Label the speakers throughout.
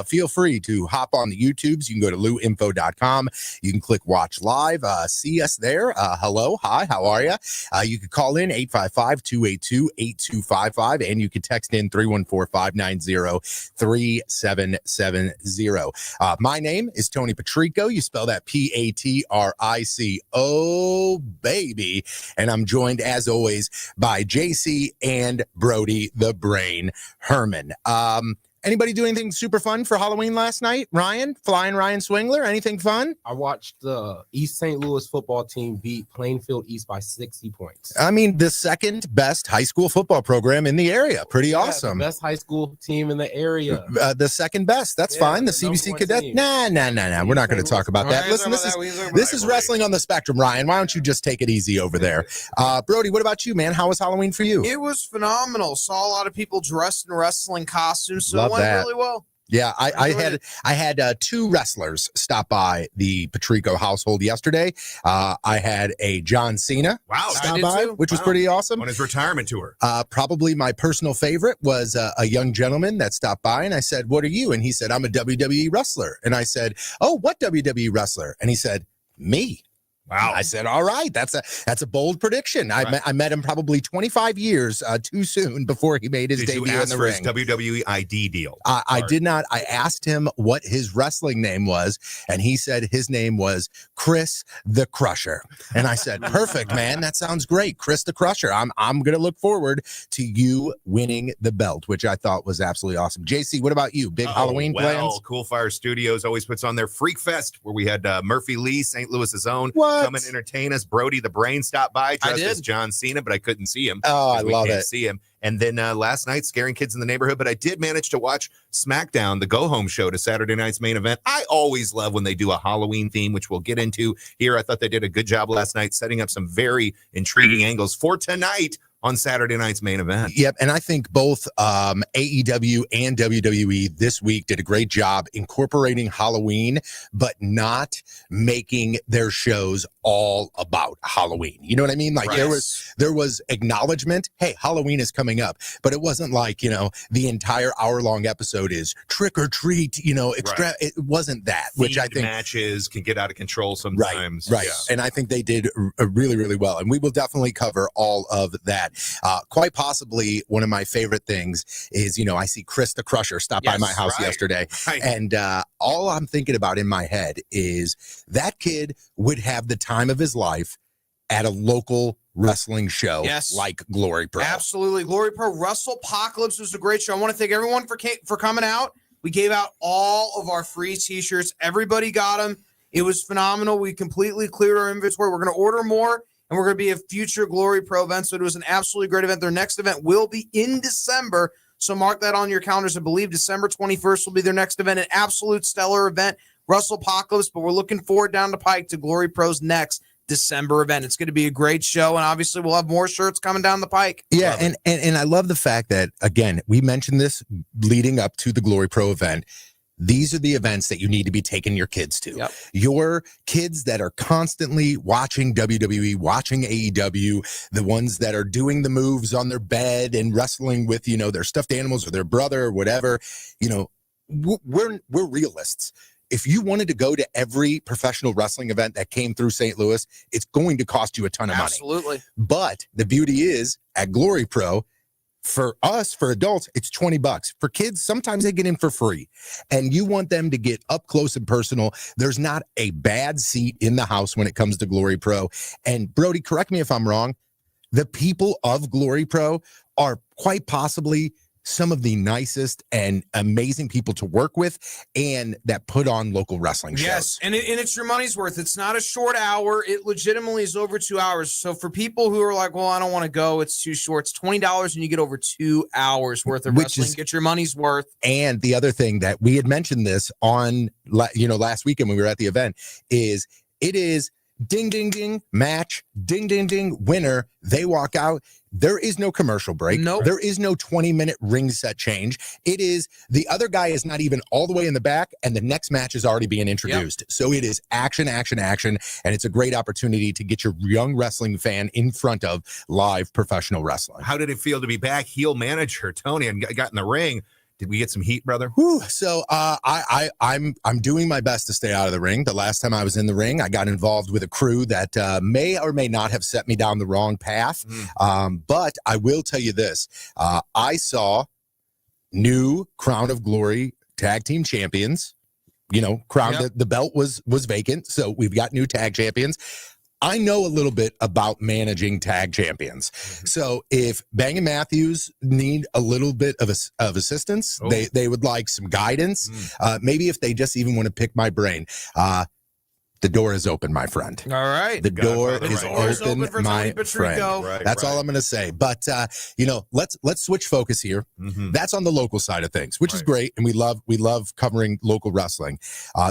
Speaker 1: feel free to hop on the YouTubes. You can go to luinfo.com. You can click watch live. See us there. Hello. Hi. How are you? You can call in 855-282-8255, and you can text in 314-590-3770. My name is Tony Patrico. You spell that Patrico, baby. And I'm joined, as always, by JC and Brody, the Brain Herman. Anybody do anything super fun for Halloween last night? Ryan Swingler, anything fun?
Speaker 2: I watched the East St. Louis football team beat Plainfield East by 60 points.
Speaker 1: I mean, the second best high school football program in the area. Pretty awesome.
Speaker 2: The best high school team in the area.
Speaker 1: The second best. That's fine. The CBC Cadet. Nah. We're not going to talk about that. Listen, this is wrestling on the spectrum, Ryan. Why don't you just take it easy over there? Brody, what about you, man? How was Halloween for you?
Speaker 3: It was phenomenal. Saw a lot of people dressed in wrestling costumes, so it went really well.
Speaker 1: Yeah, I had two wrestlers stop by the Patrico household yesterday. I had a John Cena stop by, which was pretty awesome.
Speaker 4: On his retirement tour.
Speaker 1: Probably my personal favorite was a young gentleman that stopped by, and I said, "What are you?" And he said, "I'm a WWE wrestler." And I said, "Oh, what WWE wrestler?" And he said, "Me."
Speaker 4: Wow.
Speaker 1: I said, all right, that's a bold prediction. I met him probably 25 years too soon before he made his debut in the ring.
Speaker 4: Did you ask for his WWE ID deal?
Speaker 1: I did not. I asked him what his wrestling name was, and he said his name was Chris the Crusher. And I said, perfect, man. That sounds great. Chris the Crusher. I'm going to look forward to you winning the belt, which I thought was absolutely awesome. JC, what about you? Big Halloween plans?
Speaker 4: Cool Fire Studios always puts on their Freak Fest, where we had Murphy Lee, St. Louis's own.
Speaker 1: What?
Speaker 4: Come and entertain us. Brody the Brain stopped by dressed as John Cena, but I couldn't see him.
Speaker 1: Oh, I love it.
Speaker 4: See him. And then last night, scaring kids in the neighborhood. But I did manage to watch SmackDown, the go-home show to Saturday night's main event. I always love when they do a Halloween theme, which we'll get into here. I thought they did a good job last night setting up some very intriguing angles for tonight on Saturday night's main event.
Speaker 1: Yep, and I think both AEW and WWE this week did a great job incorporating Halloween, but not making their shows all about Halloween. You know what I mean? Like there was acknowledgement, hey, Halloween is coming up, but it wasn't like, the entire hour-long episode is trick or treat, extra. It wasn't that, which I think
Speaker 4: matches can get out of control sometimes.
Speaker 1: Right. Yeah. And I think they did really, really well. And we will definitely cover all of that. Quite possibly one of my favorite things is, I see Chris the Crusher stop by my house yesterday. Right. And all I'm thinking about in my head is that kid would have the time of his life at a local wrestling show like Glory Pro.
Speaker 3: Absolutely. Glory Pro. WrestlePocalypse was a great show. I want to thank everyone for coming out. We gave out all of our free t-shirts. Everybody got them. It was phenomenal. We completely cleared our inventory. We're going to order more. And we're going to be a future Glory Pro event. So it was an absolutely great event. Their next event will be in December. So mark that on your calendars. I believe December 21st will be their next event. An absolute stellar event, WrestlePocalypse. But we're looking forward down the pike to Glory Pro's next December event. It's going to be a great show. And obviously we'll have more shirts coming down the pike.
Speaker 1: Yeah. And I love the fact that, again, we mentioned this leading up to the Glory Pro event. These are the events that you need to be taking your kids to. Yep. Your kids that are constantly watching WWE, watching AEW, the ones that are doing the moves on their bed and wrestling with, their stuffed animals or their brother or whatever, we're realists. If you wanted to go to every professional wrestling event that came through St. Louis, it's going to cost you a ton of money.
Speaker 3: Absolutely.
Speaker 1: But the beauty is at Glory Pro, for us, for adults, it's $20. For kids, sometimes they get in for free. And you want them to get up close and personal. There's not a bad seat in the house when it comes to Glory Pro. And Brody, correct me if I'm wrong, the people of Glory Pro are quite possibly some of the nicest and amazing people to work with and that put on local wrestling shows.
Speaker 3: Yes, and it's your money's worth. It's not a short hour. It legitimately is over 2 hours. So for people who are like, well, I don't want to go, it's too short, it's $20 and you get over 2 hours worth of wrestling. Get your money's worth.
Speaker 1: And the other thing that we had mentioned this on, last weekend when we were at the event is it is ding, ding, ding, match, ding, ding, ding, winner. They walk out. There is no commercial break.
Speaker 3: Nope.
Speaker 1: There is no 20-minute ring set change. It is the other guy is not even all the way in the back, and the next match is already being introduced. Yep. So it is action, action, action, and it's a great opportunity to get your young wrestling fan in front of live professional wrestling.
Speaker 4: How did it feel to be back heel manager, Tony, and got in the ring? Did we get some heat, brother?
Speaker 1: Whew. So I'm doing my best to stay out of the ring. The last time I was in the ring, I got involved with a crew that may or may not have set me down the wrong path. But I will tell you this: I saw new Crown of Glory tag team champions. The belt was vacant, so we've got new tag champions. I know a little bit about managing tag champions. So if Bang and Matthews need a little bit of assistance, they would like some guidance. Maybe if they just even want to pick my brain. The door is open, my friend.
Speaker 3: All right.
Speaker 1: The door is open,
Speaker 3: for
Speaker 1: my
Speaker 3: Tony
Speaker 1: friend.
Speaker 3: Patrico.
Speaker 1: That's all I'm going to say. But, let's switch focus here. That's on the local side of things, which is great. And we love covering local wrestling.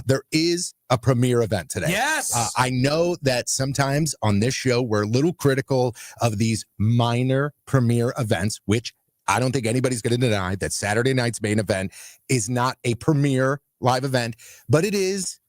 Speaker 1: There is a premiere event today.
Speaker 3: Yes.
Speaker 1: I know that sometimes on this show, we're a little critical of these minor premiere events, which I don't think anybody's going to deny that Saturday night's main event is not a premiere live event, but it is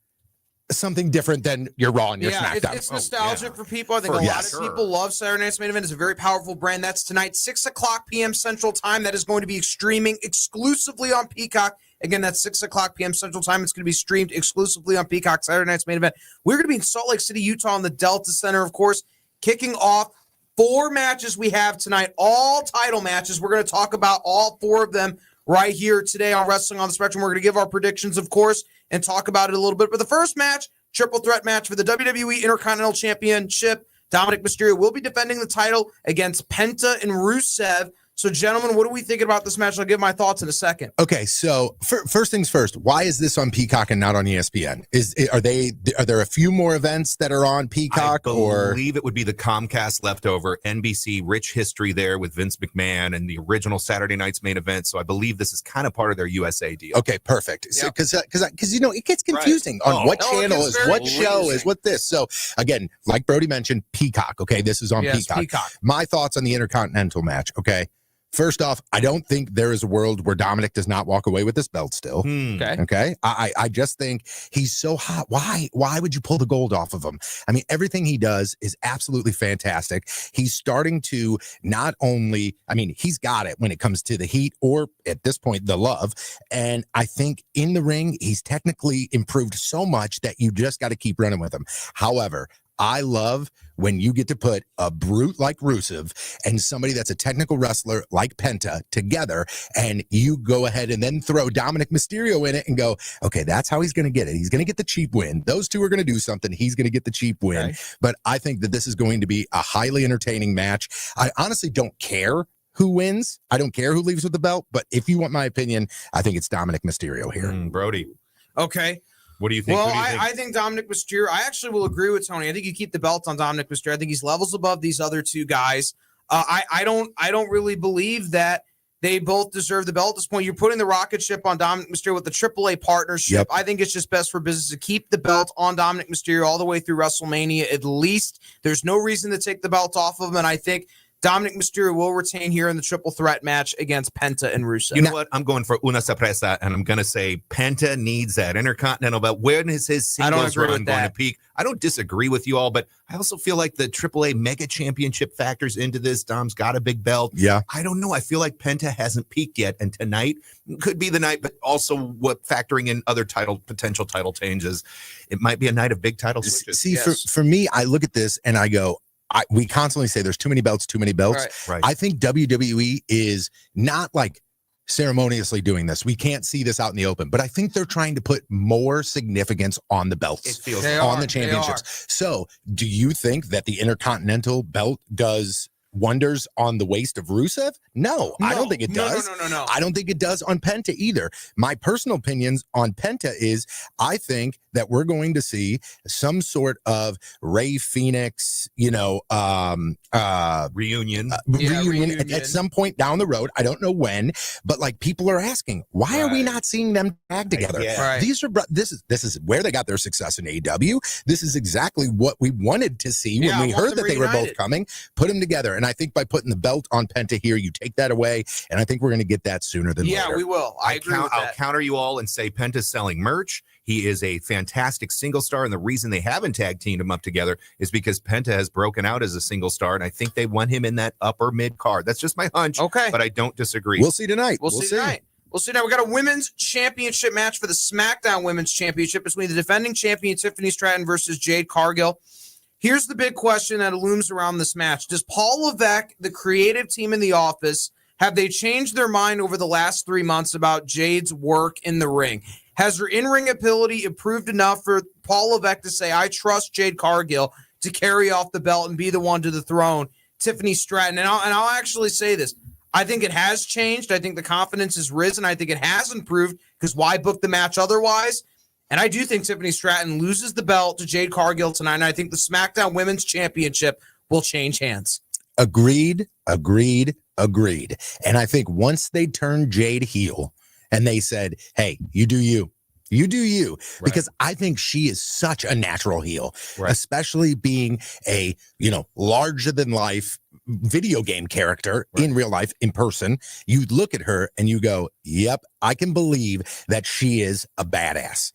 Speaker 1: something different than your Raw and your SmackDown.
Speaker 3: It's nostalgic for people. I think a lot of people love Saturday Night's Main Event. It's a very powerful brand. That's tonight, 6 o'clock p.m. Central Time. That is going to be streaming exclusively on Peacock. Again, that's 6 o'clock p.m. Central Time. It's going to be streamed exclusively on Peacock, Saturday Night's Main Event. We're going to be in Salt Lake City, Utah, in the Delta Center, of course, kicking off 4 matches we have tonight, all title matches. We're going to talk about all 4 of them right here today on Wrestling on the Spectrum. We're going to give our predictions, of course, and talk about it a little bit. But the first match, triple threat match for the WWE Intercontinental Championship. Dominic Mysterio will be defending the title against Penta and Rusev. So, gentlemen, what are we thinking about this match? I'll give my thoughts in a second.
Speaker 1: Okay, so first things first, why is this on Peacock and not on ESPN? Are there a few more events that are on Peacock?
Speaker 4: I believe it would be the Comcast leftover NBC rich history there with Vince McMahon and the original Saturday night's main event. So I believe this is kind of part of their USA deal.
Speaker 1: Okay, perfect. So because it gets confusing on what channel is what show is what this. So again, like Brody mentioned, Peacock. Okay, this is on Peacock. My thoughts on the Intercontinental match. Okay. First off, I don't think there is a world where Dominic does not walk away with this belt still. Okay. I just think he's so hot. Why would you pull the gold off of him? I mean, everything he does is absolutely fantastic. He's starting to not only, he's got it when it comes to the heat or at this point, the love. And I think in the ring, he's technically improved so much that you just got to keep running with him. However, I love when you get to put a brute like Rusev and somebody that's a technical wrestler like Penta together, and you go ahead and then throw Dominic Mysterio in it and go, okay, that's how he's going to get it. He's going to get the cheap win. Those two are going to do something. He's going to get the cheap win. Okay. But I think that this is going to be a highly entertaining match. I honestly don't care who wins. I don't care who leaves with the belt. But if you want my opinion, I think it's Dominic Mysterio here.
Speaker 4: Brody.
Speaker 3: Okay.
Speaker 4: What do you think?
Speaker 3: Well, I think Dominic Mysterio, I actually will agree with Tony. I think you keep the belt on Dominic Mysterio. I think he's levels above these other two guys. I don't really believe that they both deserve the belt at this point. You're putting the rocket ship on Dominic Mysterio with the AAA partnership. Yep. I think it's just best for business to keep the belt on Dominic Mysterio all the way through WrestleMania at least. There's no reason to take the belt off of him, and I think Dominic Mysterio will retain here in the triple threat match against Penta and Rusev.
Speaker 4: You know what? I'm going for una sorpresa, and I'm going to say Penta needs that Intercontinental belt. When is his singles run going to peak? I don't disagree with you all, but I also feel like the AAA Mega Championship factors into this. Dom's got a big belt.
Speaker 1: Yeah.
Speaker 4: I don't know. I feel like Penta hasn't peaked yet, and tonight could be the night, but also what factoring in other potential title changes. It might be a night of big title switches.
Speaker 1: See, for me, I look at this and I go, we constantly say there's too many belts.
Speaker 4: Right.
Speaker 1: I think WWE is not like ceremoniously doing this. We can't see this out in the open, but I think they're trying to put more significance on the belts, the championships. So do you think that the Intercontinental belt does wonders on the waist of Rusev? No, I don't think it does.
Speaker 3: No.
Speaker 1: I don't think it does on Penta either. My personal opinions on Penta is I think that we're going to see some sort of Rey Fenix, reunion at some point down the road. I don't know when, but like people are asking, why are we not seeing them tag together? These are this is where they got their success in AEW. This is exactly what we wanted to see when we heard that they were both coming. Put them together. And I think by putting the belt on Penta here, you take that away. And I think we're going to get that sooner than later.
Speaker 3: Yeah, we will. I agree with that.
Speaker 4: I'll counter you all and say Penta's selling merch. He is a fantastic single star. And the reason they haven't tag teamed him up together is because Penta has broken out as a single star. And I think they want him in that upper mid card. That's just my hunch.
Speaker 3: Okay.
Speaker 4: But I don't disagree.
Speaker 1: We'll see tonight.
Speaker 3: We'll see tonight. We'll see now. We got a women's championship match for the SmackDown Women's Championship between the defending champion Tiffany Stratton versus Jade Cargill. Here's the big question that looms around this match. Does Paul Levesque, the creative team in the office, have they changed their mind over the last 3 months about Jade's work in the ring? Has her in-ring ability improved enough for Paul Levesque to say, I trust Jade Cargill to carry off the belt and be the one to the throne, Tiffany Stratton? And I'll actually say this. I think it has changed. I think the confidence has risen. I think it has improved because why book the match otherwise? And I do think Tiffany Stratton loses the belt to Jade Cargill tonight. And I think the SmackDown Women's Championship will change hands.
Speaker 1: Agreed. And I think once they turned Jade heel and they said, hey, you do you. You do you, because I think she is such a natural heel, especially being a, larger than life video game character in real life, in person. You look at her and you go, yep, I can believe that she is a badass.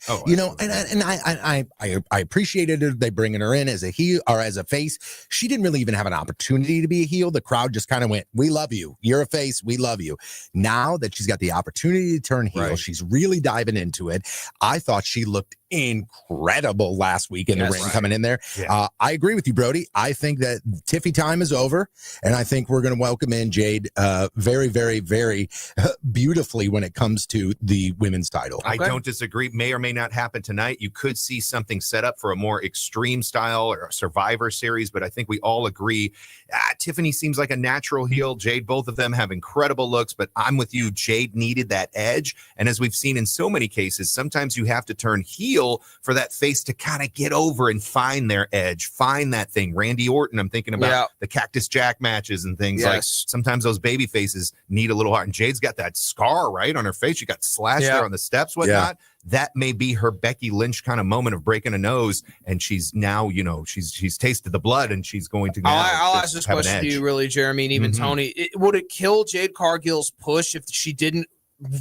Speaker 1: I appreciated it. They bringing her in as a heel or as a face. She didn't really even have an opportunity to be a heel. The crowd just kind of went, we love you. You're a face. We love you. Now that she's got the opportunity to turn heel, she's really diving into it. I thought she looked incredible last week in the ring coming in there. Yeah. I agree with you, Brody. I think that Tiffy time is over, and I think we're going to welcome in Jade very, very, very beautifully when it comes to the women's title.
Speaker 4: I don't disagree. May or may not happen tonight. You could see something set up for a more extreme style or a Survivor Series, but I think we all agree Tiffany seems like a natural heel. Jade, both of them have incredible looks, but I'm with you. Jade needed that edge, and as we've seen in so many cases, sometimes you have to turn heel for that face to kind of get over and find their edge, find that thing. Randy Orton, I'm thinking about the Cactus Jack matches and things like sometimes those baby faces need a little heart. And Jade's got that scar right on her face. She got slashed there on the steps, whatnot. That may be her Becky Lynch kind of moment of breaking a nose, and she's now, she's tasted the blood, and she's going to.
Speaker 3: I'll ask this question to you, really, Jeremy, and even Tony. Would it kill Jade Cargill's push if she didn't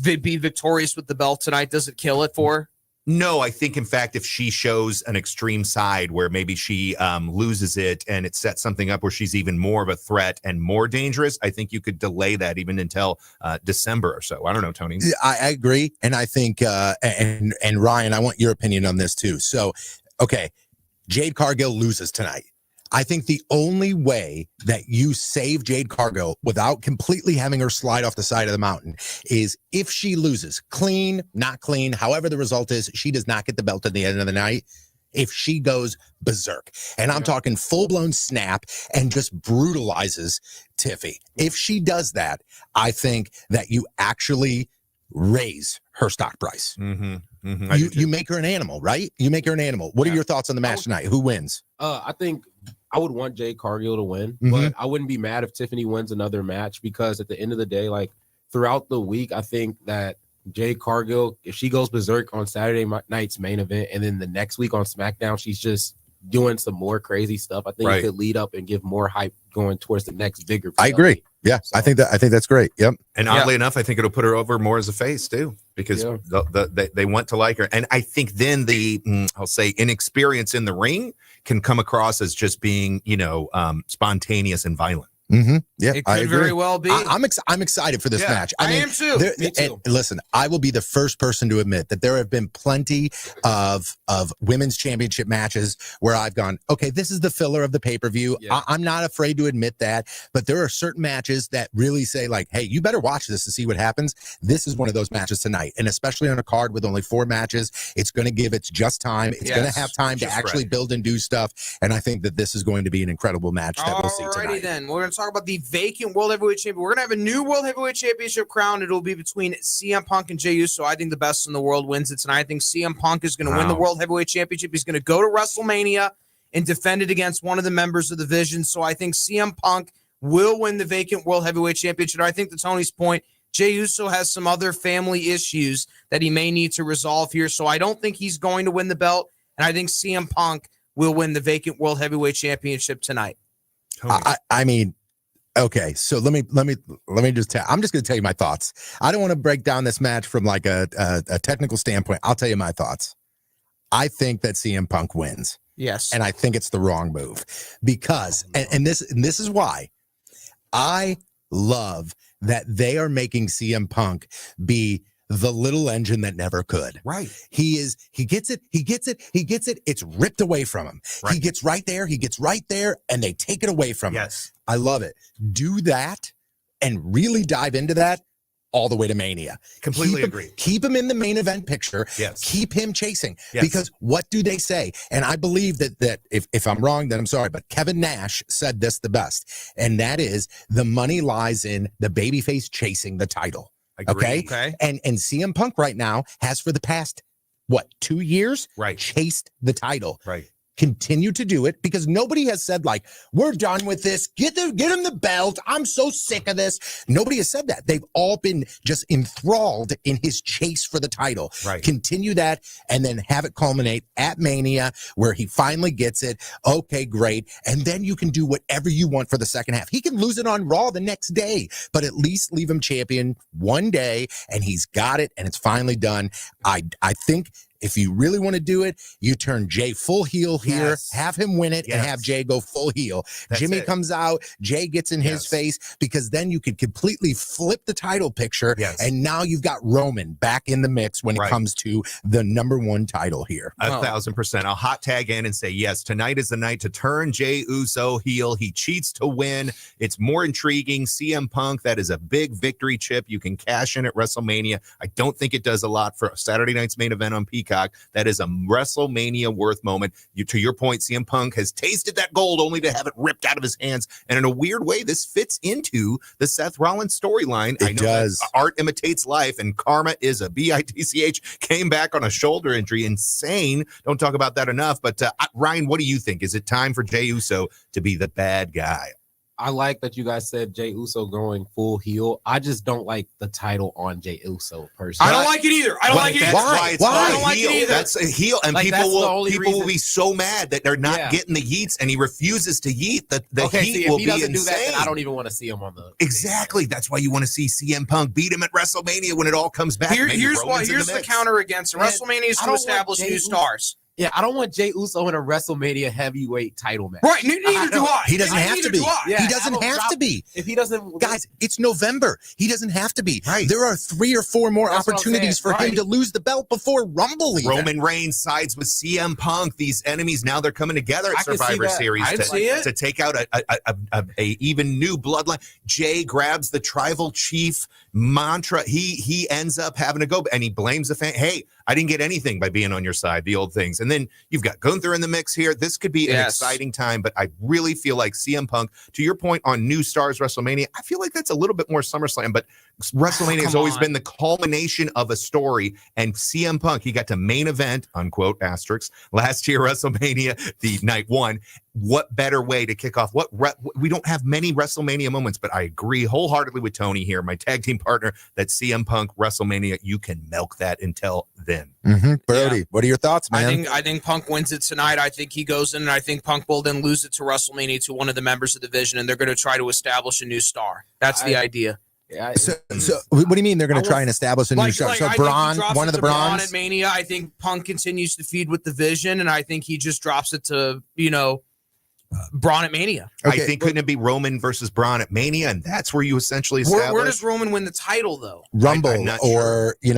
Speaker 3: be victorious with the belt tonight? Does it kill it for her?
Speaker 4: No, I think, in fact, if she shows an extreme side where maybe she loses it and it sets something up where she's even more of a threat and more dangerous, I think you could delay that even until December or so. I don't know, Tony.
Speaker 1: I agree. And I think, and Ryan, I want your opinion on this too. So, okay, Jade Cargill loses tonight. I think the only way that you save Jade Cargill without completely having her slide off the side of the mountain is if she loses, clean, not clean, however the result is, she does not get the belt at the end of the night. If she goes berserk, and I'm talking full-blown snap and just brutalizes Tiffy. If she does that, I think that you actually raise her stock price. You make her an animal, right? You make her an animal. What are your thoughts on the match tonight? Who wins?
Speaker 2: I think I would want Jade Cargill to win, but I wouldn't be mad if Tiffany wins another match, because at the end of the day, like throughout the week, I think that Jade Cargill, if she goes berserk on Saturday night's main event, and then the next week on SmackDown, she's just doing some more crazy stuff, I think it could lead up and give more hype going towards the next bigger.
Speaker 1: I agree. Yeah, so, I think that's great. Yep.
Speaker 4: And oddly enough, I think it'll put her over more as a face too, because they want to like her. And I think then I'll say inexperience in the ring can come across as just being, spontaneous and violent.
Speaker 1: Yeah,
Speaker 3: it could very well be.
Speaker 1: I'm excited for this match.
Speaker 3: I am too.
Speaker 2: Me too.
Speaker 1: And listen, I will be the first person to admit that there have been plenty of women's championship matches where I've gone, okay, this is the filler of the pay-per-view. I'm not afraid to admit that, but there are certain matches that really say like, hey, you better watch this to see what happens. This is one of those matches tonight, and especially on a card with only 4 matches, it's going to give it just time. It's going to have time to actually build and do stuff, and I think that this is going to be an incredible match that we'll see tonight.
Speaker 3: Alrighty then, we're going to talk about the vacant World Heavyweight Champion. We're going to have a new World Heavyweight Championship crown. It'll be between CM Punk and Jey Uso. I think the best in the world wins it tonight. I think CM Punk is going to win the World Heavyweight Championship. He's going to go to WrestleMania and defend it against one of the members of the Vision. So I think CM Punk will win the vacant World Heavyweight Championship. I think, to Tony's point, Jey Uso has some other family issues that he may need to resolve here. So I don't think he's going to win the belt. And I think CM Punk will win the vacant World Heavyweight Championship tonight.
Speaker 1: I mean, okay, so let me just tell. I'm just going to tell you my thoughts. I don't want to break down this match from like a technical standpoint. I'll tell you my thoughts. I think that CM Punk wins.
Speaker 3: Yes,
Speaker 1: and I think it's the wrong move because, and this is why I love that they are making CM Punk be the little engine that never could.
Speaker 4: Right.
Speaker 1: He gets it. It's ripped away from him.
Speaker 4: Right.
Speaker 1: He gets right there, and they take it away from him.
Speaker 4: Yes.
Speaker 1: I love it. Do that and really dive into that all the way to Mania.
Speaker 4: Completely agree.
Speaker 1: Keep him in the main event picture.
Speaker 4: Yes.
Speaker 1: Keep him chasing.
Speaker 4: Yes.
Speaker 1: Because what do they say? And I believe that if I'm wrong, then I'm sorry, but Kevin Nash said this the best. And that is the money lies in the babyface chasing the title.
Speaker 4: Agree.
Speaker 1: Okay. And CM Punk right now has for the past, 2 years?
Speaker 4: Right.
Speaker 1: Chased the title.
Speaker 4: Right.
Speaker 1: Continue to do it because nobody has said like, we're done with this. Get him the belt. I'm so sick of this. Nobody has said that. They've all been just enthralled in his chase for the title.
Speaker 4: Right.
Speaker 1: Continue that and then have it culminate at Mania where he finally gets it. Okay, great. And then you can do whatever you want for the second half. He can lose it on Raw the next day, but at least leave him champion one day and he's got it and it's finally done. I think if you really want to do it, you turn Jay full heel here,
Speaker 4: Yes.
Speaker 1: have him win it, and have Jay go full heel.
Speaker 4: That's
Speaker 1: Jimmy
Speaker 4: it.
Speaker 1: comes out, Jay gets in his face, because then you could completely flip the title picture, and now you've got Roman back in the mix when it comes to the #1 title here.
Speaker 4: 1,000%. I'll hot tag in and say, yes, tonight is the night to turn Jey Uso heel. He cheats to win. It's more intriguing. CM Punk, that is a big victory chip. You can cash in at WrestleMania. I don't think it does a lot for Saturday night's main event on Peacock. That is a WrestleMania worth moment. To your point, CM Punk has tasted that gold only to have it ripped out of his hands. And in a weird way, this fits into the Seth Rollins storyline.
Speaker 1: It does.
Speaker 4: Art imitates life, and karma is a bitch. Came back on a shoulder injury. Insane. Don't talk about that enough. But Ryan, what do you think? Is it time for Jey Uso to be the bad guy?
Speaker 2: I like that you guys said Jey Uso going full heel. I just don't like the title on Jey Uso personally.
Speaker 3: I don't like it either. I don't like it either.
Speaker 4: Why?
Speaker 3: I don't like it either.
Speaker 4: That's a heel, and
Speaker 2: Like,
Speaker 4: people will
Speaker 2: reason.
Speaker 4: be so mad that they're not getting the yeets, and he refuses to yeet. The heat
Speaker 2: see,
Speaker 4: will
Speaker 2: if he
Speaker 4: be
Speaker 2: doesn't
Speaker 4: insane.
Speaker 2: do that, then I don't even want to see him on the
Speaker 4: Exactly. That's why you want to see CM Punk beat him at WrestleMania when it all comes back.
Speaker 3: Here's the counter against it. WrestleMania is to establish new stars.
Speaker 2: Yeah, I don't want Jey Uso in a WrestleMania heavyweight title match.
Speaker 3: Right, neither do I.
Speaker 1: He doesn't have to be.
Speaker 2: Yeah,
Speaker 1: he doesn't have to be.
Speaker 2: If he doesn't,
Speaker 1: guys, it's November. He doesn't have to be.
Speaker 4: Right.
Speaker 1: There are 3 or 4 more
Speaker 2: That's what I'm
Speaker 1: opportunities for
Speaker 2: saying.
Speaker 1: him to lose the belt before Rumble. Even.
Speaker 4: Roman Reigns sides with CM Punk. These enemies now they're coming together at
Speaker 2: I can see
Speaker 4: Survivor
Speaker 2: that.
Speaker 4: Series
Speaker 3: I can see it.
Speaker 4: to take out a even new bloodline. Jay grabs the tribal chief mantra. He ends up having to go, and he blames the fan. Hey, I didn't get anything by being on your side. The old things, and then you've got Gunther in the mix here. This could be an exciting time, but I really feel like CM Punk. To your point on New Stars WrestleMania, I feel like that's a little bit more SummerSlam, but WrestleMania has always been the culmination of a story. And CM Punk, he got to main event, unquote, asterisk, last year, WrestleMania, the night 1. What better way to kick off? We don't have many WrestleMania moments, but I agree wholeheartedly with Tony here, my tag team partner, that CM Punk WrestleMania, you can milk that until then.
Speaker 1: Brody, what are your thoughts, man?
Speaker 3: I think Punk wins it tonight. I think he goes in, and I think Punk will then lose it to WrestleMania to one of the members of the Division, and they're going to try to establish a new star. That's the idea.
Speaker 2: Yeah,
Speaker 1: So what do you mean they're going to try and establish a new star? So
Speaker 3: I think
Speaker 1: Braun,
Speaker 3: he drops
Speaker 1: one
Speaker 3: it
Speaker 1: of the
Speaker 3: to Braun
Speaker 1: Brauns?
Speaker 3: at Mania. I think Punk continues to feed with the Vision, and I think he just drops it to Braun at Mania.
Speaker 4: I think couldn't it be Roman versus Braun at Mania, and that's where you essentially establish.
Speaker 3: Where does Roman win the title though?
Speaker 1: Rumble,
Speaker 4: I'm not
Speaker 1: or it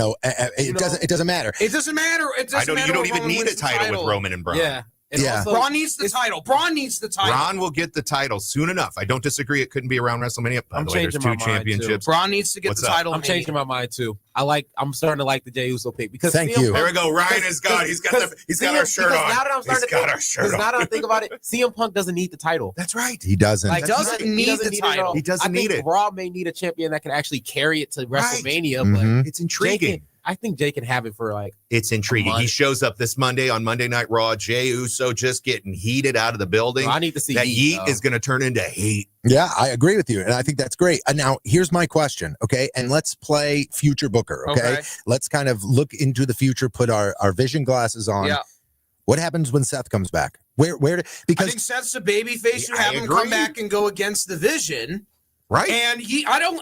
Speaker 1: doesn't matter.
Speaker 3: It doesn't matter. It doesn't matter.
Speaker 4: You don't
Speaker 3: if
Speaker 4: even
Speaker 3: Roman
Speaker 4: need a
Speaker 3: wins the
Speaker 4: title with Roman and Braun.
Speaker 2: yeah. And
Speaker 1: Yeah.
Speaker 2: also,
Speaker 3: Braun needs the title. Braun needs the title.
Speaker 4: Braun will get the title soon enough. I don't disagree. It couldn't be around WrestleMania. By
Speaker 2: I'm
Speaker 4: the way, there's
Speaker 2: changing
Speaker 4: 2
Speaker 2: my mind, too.
Speaker 4: championships.
Speaker 3: Braun needs to get
Speaker 4: What's
Speaker 3: the
Speaker 4: up?
Speaker 3: title.
Speaker 2: I'm
Speaker 3: at Mania.
Speaker 2: changing my mind too. I'm starting to like the Jey Uso pick because
Speaker 1: Thank
Speaker 2: CM
Speaker 1: you.
Speaker 2: Punk-
Speaker 4: There we go. Ryan has got. He's got our shirt
Speaker 2: because
Speaker 4: on.
Speaker 2: Now that I'm starting
Speaker 4: He's
Speaker 2: to
Speaker 4: got
Speaker 2: think,
Speaker 4: our shirt
Speaker 2: because
Speaker 4: on.
Speaker 2: now that I think about it, CM Punk doesn't need the title.
Speaker 4: That's right.
Speaker 1: He doesn't.
Speaker 2: Like,
Speaker 3: He doesn't need the
Speaker 2: it at all.
Speaker 3: title.
Speaker 4: He doesn't
Speaker 2: I
Speaker 4: need
Speaker 2: think
Speaker 4: it.
Speaker 2: Raw may need a champion that can actually carry it to WrestleMania,
Speaker 1: Mhm.
Speaker 4: It's
Speaker 2: but
Speaker 4: intriguing.
Speaker 2: I think Jay can have it for like.
Speaker 4: It's intriguing. He shows up this Monday on Monday Night Raw. Jey Uso just getting heated out of the building.
Speaker 2: I need to see
Speaker 4: that
Speaker 2: heat,
Speaker 4: yeet is going to turn into hate.
Speaker 1: Yeah, I agree with you. And I think that's great. And now here's my question. Okay. And let's play future Booker. Okay. Let's kind of look into the future, put our vision glasses on.
Speaker 3: Yeah.
Speaker 1: What happens when Seth comes back? Because
Speaker 3: I think Seth's a babyface. You
Speaker 4: I
Speaker 3: have him
Speaker 4: agree.
Speaker 3: come back and go against the Vision.
Speaker 4: Right.
Speaker 3: And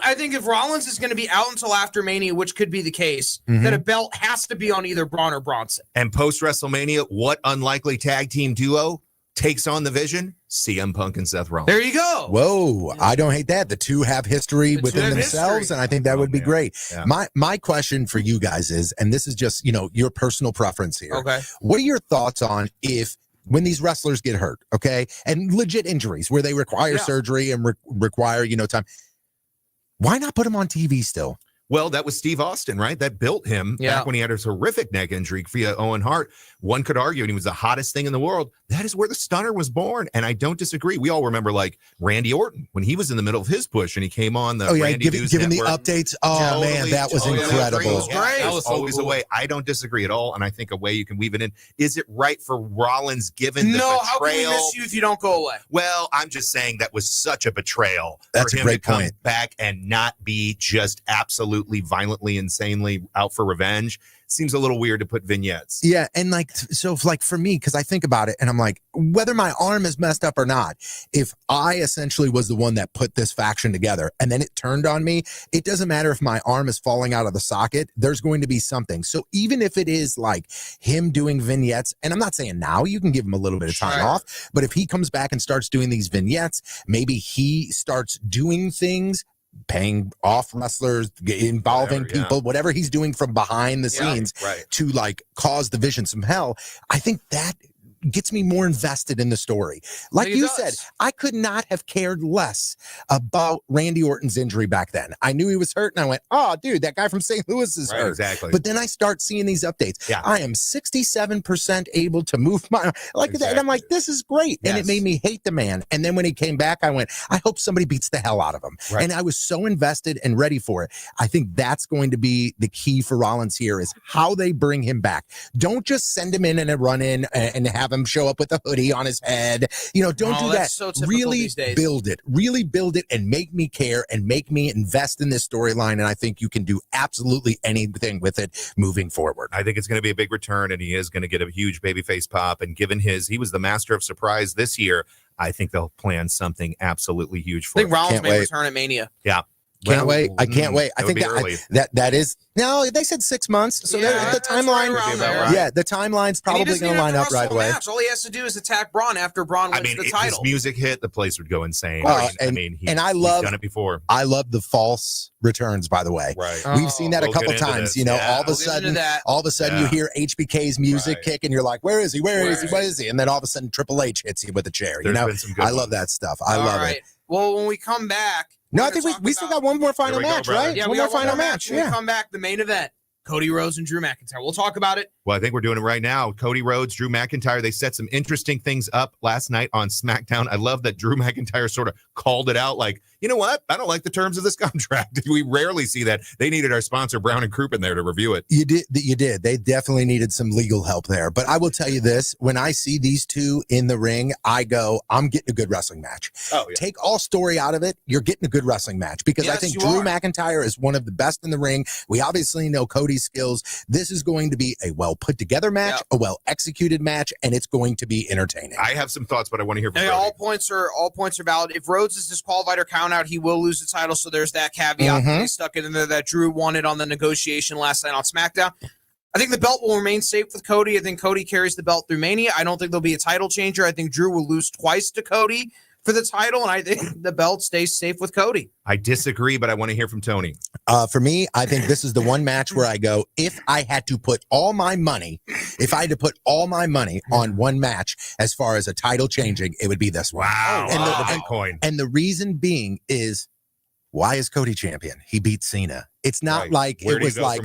Speaker 3: I think if Rollins is going to be out until after Mania, which could be the case, then a belt has to be on either Braun or Bronson.
Speaker 4: And post WrestleMania, what unlikely tag team duo takes on the Vision? CM Punk and Seth Rollins.
Speaker 3: There you go.
Speaker 1: Whoa, I don't hate that. The two have history within
Speaker 3: have
Speaker 1: themselves,
Speaker 3: history.
Speaker 1: and I think that would be
Speaker 4: man.
Speaker 1: great.
Speaker 4: Yeah.
Speaker 1: My question for you guys is, and this is just, your personal preference here.
Speaker 3: Okay.
Speaker 1: What are your thoughts on when these wrestlers get hurt, okay, and legit injuries where they require surgery and require, time, why not put them on TV still?
Speaker 4: Well, that was Steve Austin, right? That built him back when he had his horrific neck injury via Owen Hart. One could argue, and he was the hottest thing in the world. That is where the Stunner was born, and I don't disagree. We all remember, like, Randy Orton, when he was in the middle of his push, and he came on the Randy News
Speaker 1: giving the
Speaker 4: Network.
Speaker 1: updates. Oh, man, that was incredible.
Speaker 3: It was great.
Speaker 4: That was always a way. I don't disagree at all, and I think a way you can weave it in. Is it right for Rollins, given the betrayal?
Speaker 3: How can we miss you if you don't go away?
Speaker 4: Well, I'm just saying that was such a betrayal
Speaker 1: That's
Speaker 4: for
Speaker 1: a
Speaker 4: him
Speaker 1: great
Speaker 4: to come
Speaker 1: point.
Speaker 4: back and not be just absolutely violently, insanely out for revenge. Seems a little weird to put vignettes.
Speaker 1: Yeah, and for me, because I think about it, and I'm like, whether my arm is messed up or not, if I essentially was the one that put this faction together and then it turned on me, it doesn't matter if my arm is falling out of the socket, there's going to be something. So even if it is like him doing vignettes, and I'm not saying now, you can give him a little bit of time off, but if he comes back and starts doing these vignettes, maybe he starts doing things, paying off wrestlers, involving people, whatever he's doing from behind the scenes to cause the Vision some hell. I think that gets me more invested in the story. Like you said, I could not have cared less about Randy Orton's injury back then. I knew he was hurt, and I went, oh, dude, that guy from St. Louis is hurt.
Speaker 4: Exactly.
Speaker 1: But then I start seeing these updates.
Speaker 4: Yeah.
Speaker 1: I am 67% able to move my that, and I'm like, this is great. And it made me hate the man. And then when he came back, I went, I hope somebody beats the hell out of him. And I was so invested and ready for it. I think that's going to be the key for Rollins here, is how they bring him back. Don't just send him in a run-in and have him show up with a hoodie on his head. Don't do that.
Speaker 3: So
Speaker 1: really build it and make me care and make me invest in this storyline. And I think you can do absolutely anything with it moving forward.
Speaker 4: I think it's going to be a big return, and he is going to get a huge babyface pop. And given he was the master of surprise this year, I think they'll plan something absolutely huge for him.
Speaker 3: I think Rollins may return at Mania.
Speaker 4: Yeah.
Speaker 1: Can't wait. I can't wait. I think that is, no, they said 6 months. So the timeline, the timeline's probably going to line up right away.
Speaker 3: All he has to do is attack Braun after Braun wins the title.
Speaker 4: If his music hit, the place would go insane. He's done it before.
Speaker 1: I love the false returns, by the way.
Speaker 4: Right.
Speaker 1: We've seen that a couple times. All of a sudden you hear HBK's music kick and you're like, where is he? Where is he? And then all of a sudden Triple H hits you with a chair. I love that stuff. I love it.
Speaker 3: Well, when we come back,
Speaker 1: no, I think we still got one more final match, right?
Speaker 3: Yeah,
Speaker 1: one more final match.
Speaker 3: When we come back, the main event, Cody Rhodes and Drew McIntyre. We'll talk about it.
Speaker 4: Well, I think we're doing it right now. Cody Rhodes, Drew McIntyre, they set some interesting things up last night on SmackDown. I love that Drew McIntyre sort of called it out like, you know what? I don't like the terms of this contract. We rarely see that. They needed our sponsor, Brown & Crouppen, there to review it.
Speaker 1: You did. They definitely needed some legal help there. But I will tell you this, when I see these two in the ring, I go, I'm getting a good wrestling match.
Speaker 4: Oh, yeah.
Speaker 1: Take all story out of it, you're getting a good wrestling match. Because I think Drew McIntyre is one of the best in the ring. We obviously know Cody's skills. This is going to be a well put together match, a well executed match, and it's going to be entertaining.
Speaker 4: I have some thoughts, but I want to hear from Cody.
Speaker 3: All points are valid. If Rhodes is disqualified or count out, he will lose the title. So there's that caveat. They stuck it in there that Drew won it on the negotiation last night on SmackDown. I think the belt will remain safe with Cody. I think Cody carries the belt through Mania. I don't think there'll be a title changer. I think Drew will lose twice to Cody for the title, and I think the belt stays safe with Cody.
Speaker 4: I disagree, but I want to hear from Tony.
Speaker 1: For me, I think this is the one match where I go, if I had to put all my money on one match as far as a title changing, it would be this one.
Speaker 4: Wow.
Speaker 1: And the reason being is, why is Cody champion? He beat Cena. It's not like it was like,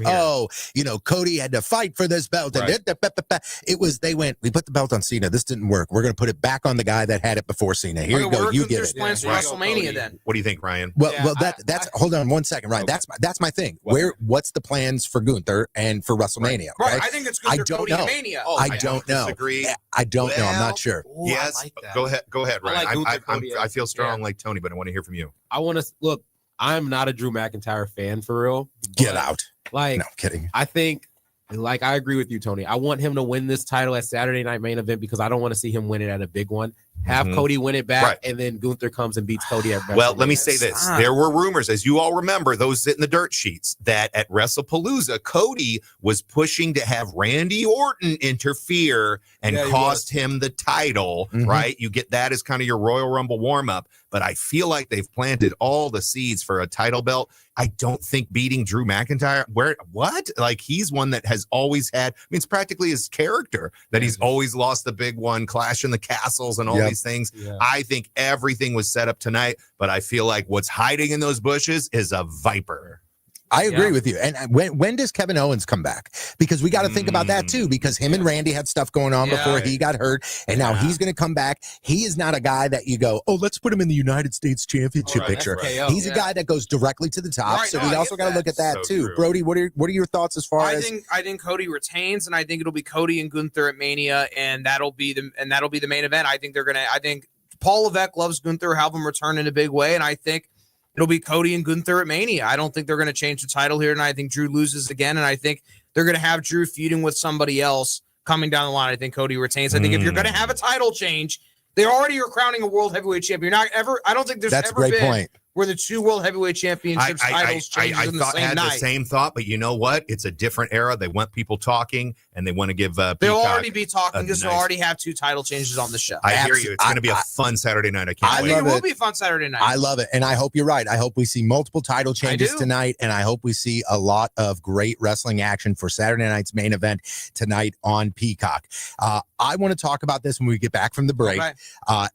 Speaker 1: Cody had to fight for this belt. And it was, we put the belt on Cena. This didn't work. We're going to put it back on the guy that had it before Cena. Here you go. You get it.
Speaker 3: Plans for WrestleMania then.
Speaker 4: What do you think, Ryan?
Speaker 1: Well, that's hold on 1 second, Ryan. Okay. That's my thing. What's the plans for Gunther and for WrestleMania?
Speaker 3: Right. I think it's Gunther, Cody, and Mania.
Speaker 1: I don't know.
Speaker 4: Disagree.
Speaker 1: I don't know. I'm not sure.
Speaker 4: Yes.
Speaker 3: Like
Speaker 4: go ahead, Ryan.
Speaker 2: I
Speaker 4: feel strong like Tony, but I want to hear from you.
Speaker 2: I want to look. I'm not a Drew McIntyre fan for real.
Speaker 1: Get out.
Speaker 2: No, I'm
Speaker 1: kidding.
Speaker 2: I think, I agree with you, Tony. I want him to win this title at Saturday Night Main Event because I don't want to see him win it at a big one. have Cody win it back,
Speaker 4: Right.
Speaker 2: and then Gunther comes and beats Cody at WrestleMania.
Speaker 4: Well, let me say this.
Speaker 3: Stop.
Speaker 4: There were rumors, as you all remember, those sit in the dirt sheets, that at WrestlePalooza, Cody was pushing to have Randy Orton interfere and cost him the title, right? You get that as kind of your Royal Rumble warm-up, but I feel like they've planted all the seeds for a title belt. I don't think beating Drew McIntyre, what? Like, he's one that has always had, I mean, it's practically his character that he's always lost the big one, Clash in the Castles and all these things.
Speaker 2: Yeah.
Speaker 4: I think everything was set up tonight, but I feel like what's hiding in those bushes is a viper.
Speaker 1: I agree with you. And when does Kevin Owens come back? Because we got to think about that too, because him and Randy had stuff going on before he got hurt, and now he's going to come back. He is not a guy that you go, oh, let's put him in the United States Championship picture. He's a guy that goes directly to the top. So we also got to look at that too.
Speaker 4: True.
Speaker 1: Brody, what are your thoughts as far as?
Speaker 3: I think Cody retains, and I think it'll be Cody and Gunther at Mania, and that'll be the main event. I think Paul Levesque loves Gunther, have him return in a big way, and I think it'll be Cody and Gunther at Mania. I don't think they're going to change the title here, and I think Drew loses again, and I think they're going to have Drew feuding with somebody else coming down the line. I think Cody retains. I think if you're going to have a title change, they already are crowning a world heavyweight champion. I don't think there's
Speaker 1: That's a
Speaker 3: ever
Speaker 1: great
Speaker 3: been
Speaker 1: point.
Speaker 3: where the two world heavyweight championships titles changes in the same
Speaker 4: had
Speaker 3: night.
Speaker 4: the same thought, but you know what? It's a different era. They want people talking, and they want to give
Speaker 3: They'll
Speaker 4: Peacock
Speaker 3: already be talking because they'll
Speaker 4: nice-
Speaker 3: already have two title changes on the show.
Speaker 4: I hear you. It's going to be a fun Saturday night. I can't wait.
Speaker 3: It will be a fun Saturday night.
Speaker 1: I love it. And I hope you're right. I hope we see multiple title changes tonight. And I hope we see a lot of great wrestling action for Saturday night's main event tonight on Peacock. I want to talk about this when we get back from the break.
Speaker 3: Okay.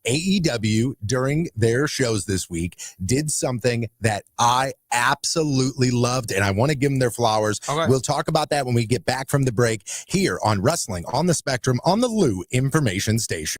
Speaker 1: AEW, during their shows this week, did something that I absolutely loved, and I want to give them their flowers.
Speaker 3: Okay.
Speaker 1: We'll talk about that when we get back from the break here on Wrestling on the Spectrum on the Lou Information Station.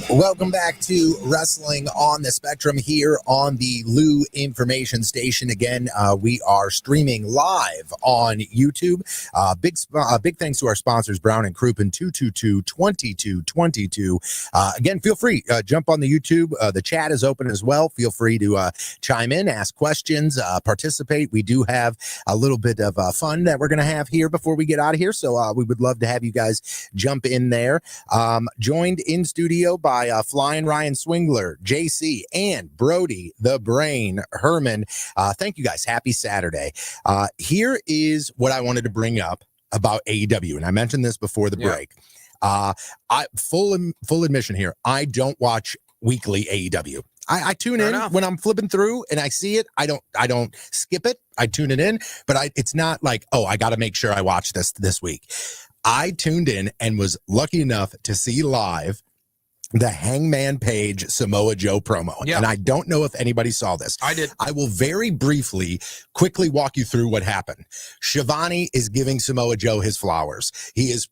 Speaker 1: Welcome back to Wrestling on the Spectrum here on the Lou Information Station. Again, we are streaming live on YouTube. Big thanks to our sponsors, Brown and Crouppen, 222-2222. Again, feel free, jump on the YouTube. The chat is open as well. Feel free to chime in, ask questions, participate. We do have a little bit of fun that we're going to have here before we get out of here. So we would love to have you guys jump in there. Joined in studio by Flying Ryan Swingler, JC, and Brody the Brain Herman. Thank you guys. Happy Saturday. Here is what I wanted to bring up about AEW, and I mentioned this before the break. I full admission here. I don't watch weekly AEW. I tune in when I'm flipping through and I see it. I don't skip it. I tune it in, but it's not like, oh, I got to make sure I watch this week. I tuned in and was lucky enough to see live the Hangman Page Samoa Joe promo. And I don't know if anybody saw this.
Speaker 3: I did.
Speaker 1: I will very quickly walk you through what happened. Shivani is giving Samoa Joe his flowers. He is,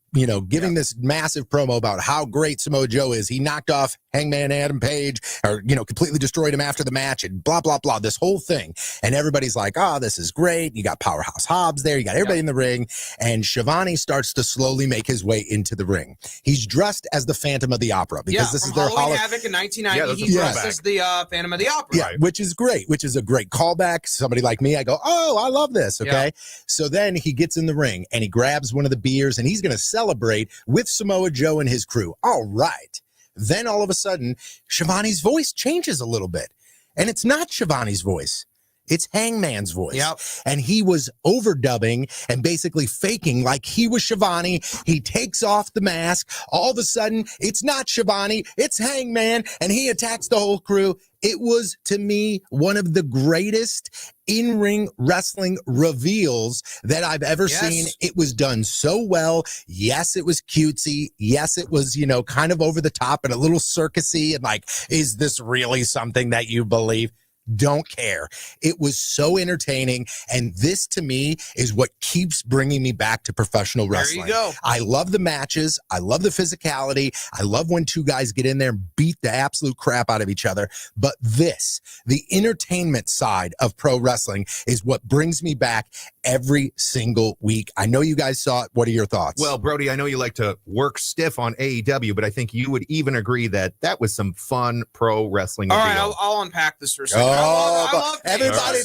Speaker 1: giving this massive promo about how great Samoa Joe is. He knocked off Hangman Adam Page, or, completely destroyed him after the match, and blah, blah, blah, this whole thing. And everybody's like, oh, this is great. You got Powerhouse Hobbs there. You got everybody in the ring. And Shivani starts to slowly make his way into the ring. He's dressed as the Phantom of the Opera because this is their
Speaker 3: Halloween Havoc in 1990. He dressed as the Phantom of the Opera.
Speaker 1: Yeah, which is great, which is a great callback. Somebody like me, I go, oh, I love this. Okay. So then he gets in the ring and he grabs one of the beers and he's going to celebrate with Samoa Joe and his crew. All right. Then all of a sudden, Shivani's voice changes a little bit. And it's not Shivani's voice. It's Hangman's voice.
Speaker 3: Yep.
Speaker 1: And he was overdubbing and basically faking like he was Shivani. He takes off the mask. All of a sudden, it's not Shivani, it's Hangman, and he attacks the whole crew. It was, to me, one of the greatest in-ring wrestling reveals that I've ever seen. It was done so well. Yes, it was cutesy. Yes, it was, kind of over the top and a little circusy and like, is this really something that you believe? Don't care. It was so entertaining. And this, to me, is what keeps bringing me back to professional wrestling.
Speaker 3: There you go.
Speaker 1: I love the matches. I love the physicality. I love when two guys get in there and beat the absolute crap out of each other. But this, the entertainment side of pro wrestling, is what brings me back every single week. I know you guys saw it. What are your thoughts?
Speaker 4: Well, Brody, I know you like to work stiff on AEW, but I think you would even agree that was some fun pro wrestling.
Speaker 3: All right, I'll unpack this for a second. I love
Speaker 1: everybody.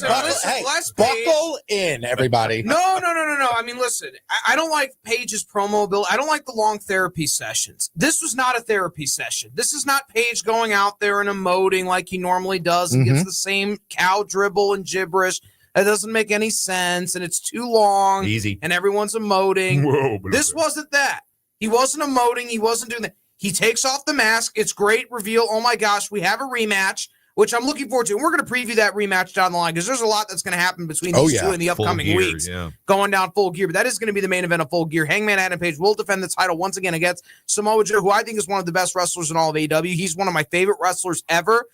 Speaker 1: Buckle in, everybody.
Speaker 3: No. I mean, listen, I don't like Paige's promo build. I don't like the long therapy sessions. This was not a therapy session. This is not Paige going out there and emoting like he normally does and gets the same cow dribble and gibberish. That doesn't make any sense, and it's too long.
Speaker 4: Easy.
Speaker 3: And everyone's emoting. Whoa, this wasn't that. He wasn't emoting. He wasn't doing that. He takes off the mask. It's great reveal. Oh, my gosh, we have a rematch, which I'm looking forward to. And we're going to preview that rematch down the line because there's a lot that's going to happen between these two in the upcoming weeks. Going down Full Gear. But that is going to be the main event of Full Gear. Hangman Adam Page will defend the title once again against Samoa Joe, who I think is one of the best wrestlers in all of AEW. He's one of my favorite wrestlers ever.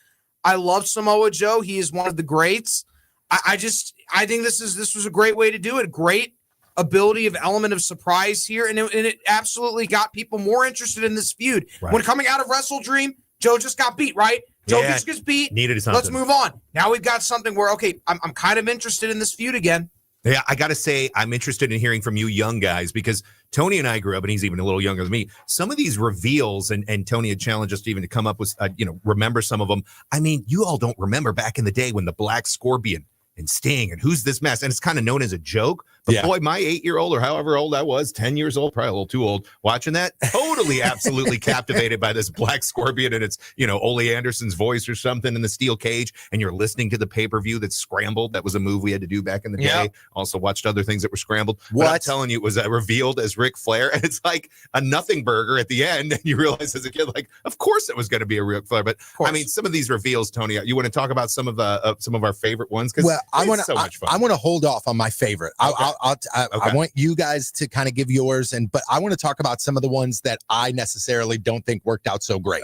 Speaker 3: I love Samoa Joe. He is one of the greats. I think this was a great way to do it. Great ability of element of surprise here. And it absolutely got people more interested in this feud. Right. When coming out of Wrestle Dream, Joe just got beat, right? Joe just gets beat.
Speaker 4: Needed something.
Speaker 3: Let's move on. Now we've got something where, okay, I'm kind of interested in this feud again.
Speaker 4: Yeah, I got to say, I'm interested in hearing from you young guys because Tony and I grew up, and he's even a little younger than me. Some of these reveals, and Tony had challenged us to even to come up with, remember some of them. I mean, you all don't remember back in the day when the Black Scorpion and Sting and who's this mess? And it's kind of known as a joke. But boy, my 8-year-old or however old I was, 10 years old, probably a little too old, watching that, totally, absolutely captivated by this Black Scorpion and it's, Ole Anderson's voice or something in the steel cage. And you're listening to the pay-per-view that's scrambled. That was a move we had to do back in the day. Also watched other things that were scrambled. What? But I'm telling you, it was revealed as Ric Flair. And it's like a nothing burger at the end. And you realize as a kid, like, of course it was going to be a Ric Flair. But I mean, some of these reveals, Tony, you want to talk about some of our favorite ones? Because I want to hold off on my favorite.
Speaker 1: I want you guys to kind of give yours, but I want to talk about some of the ones that I necessarily don't think worked out so great.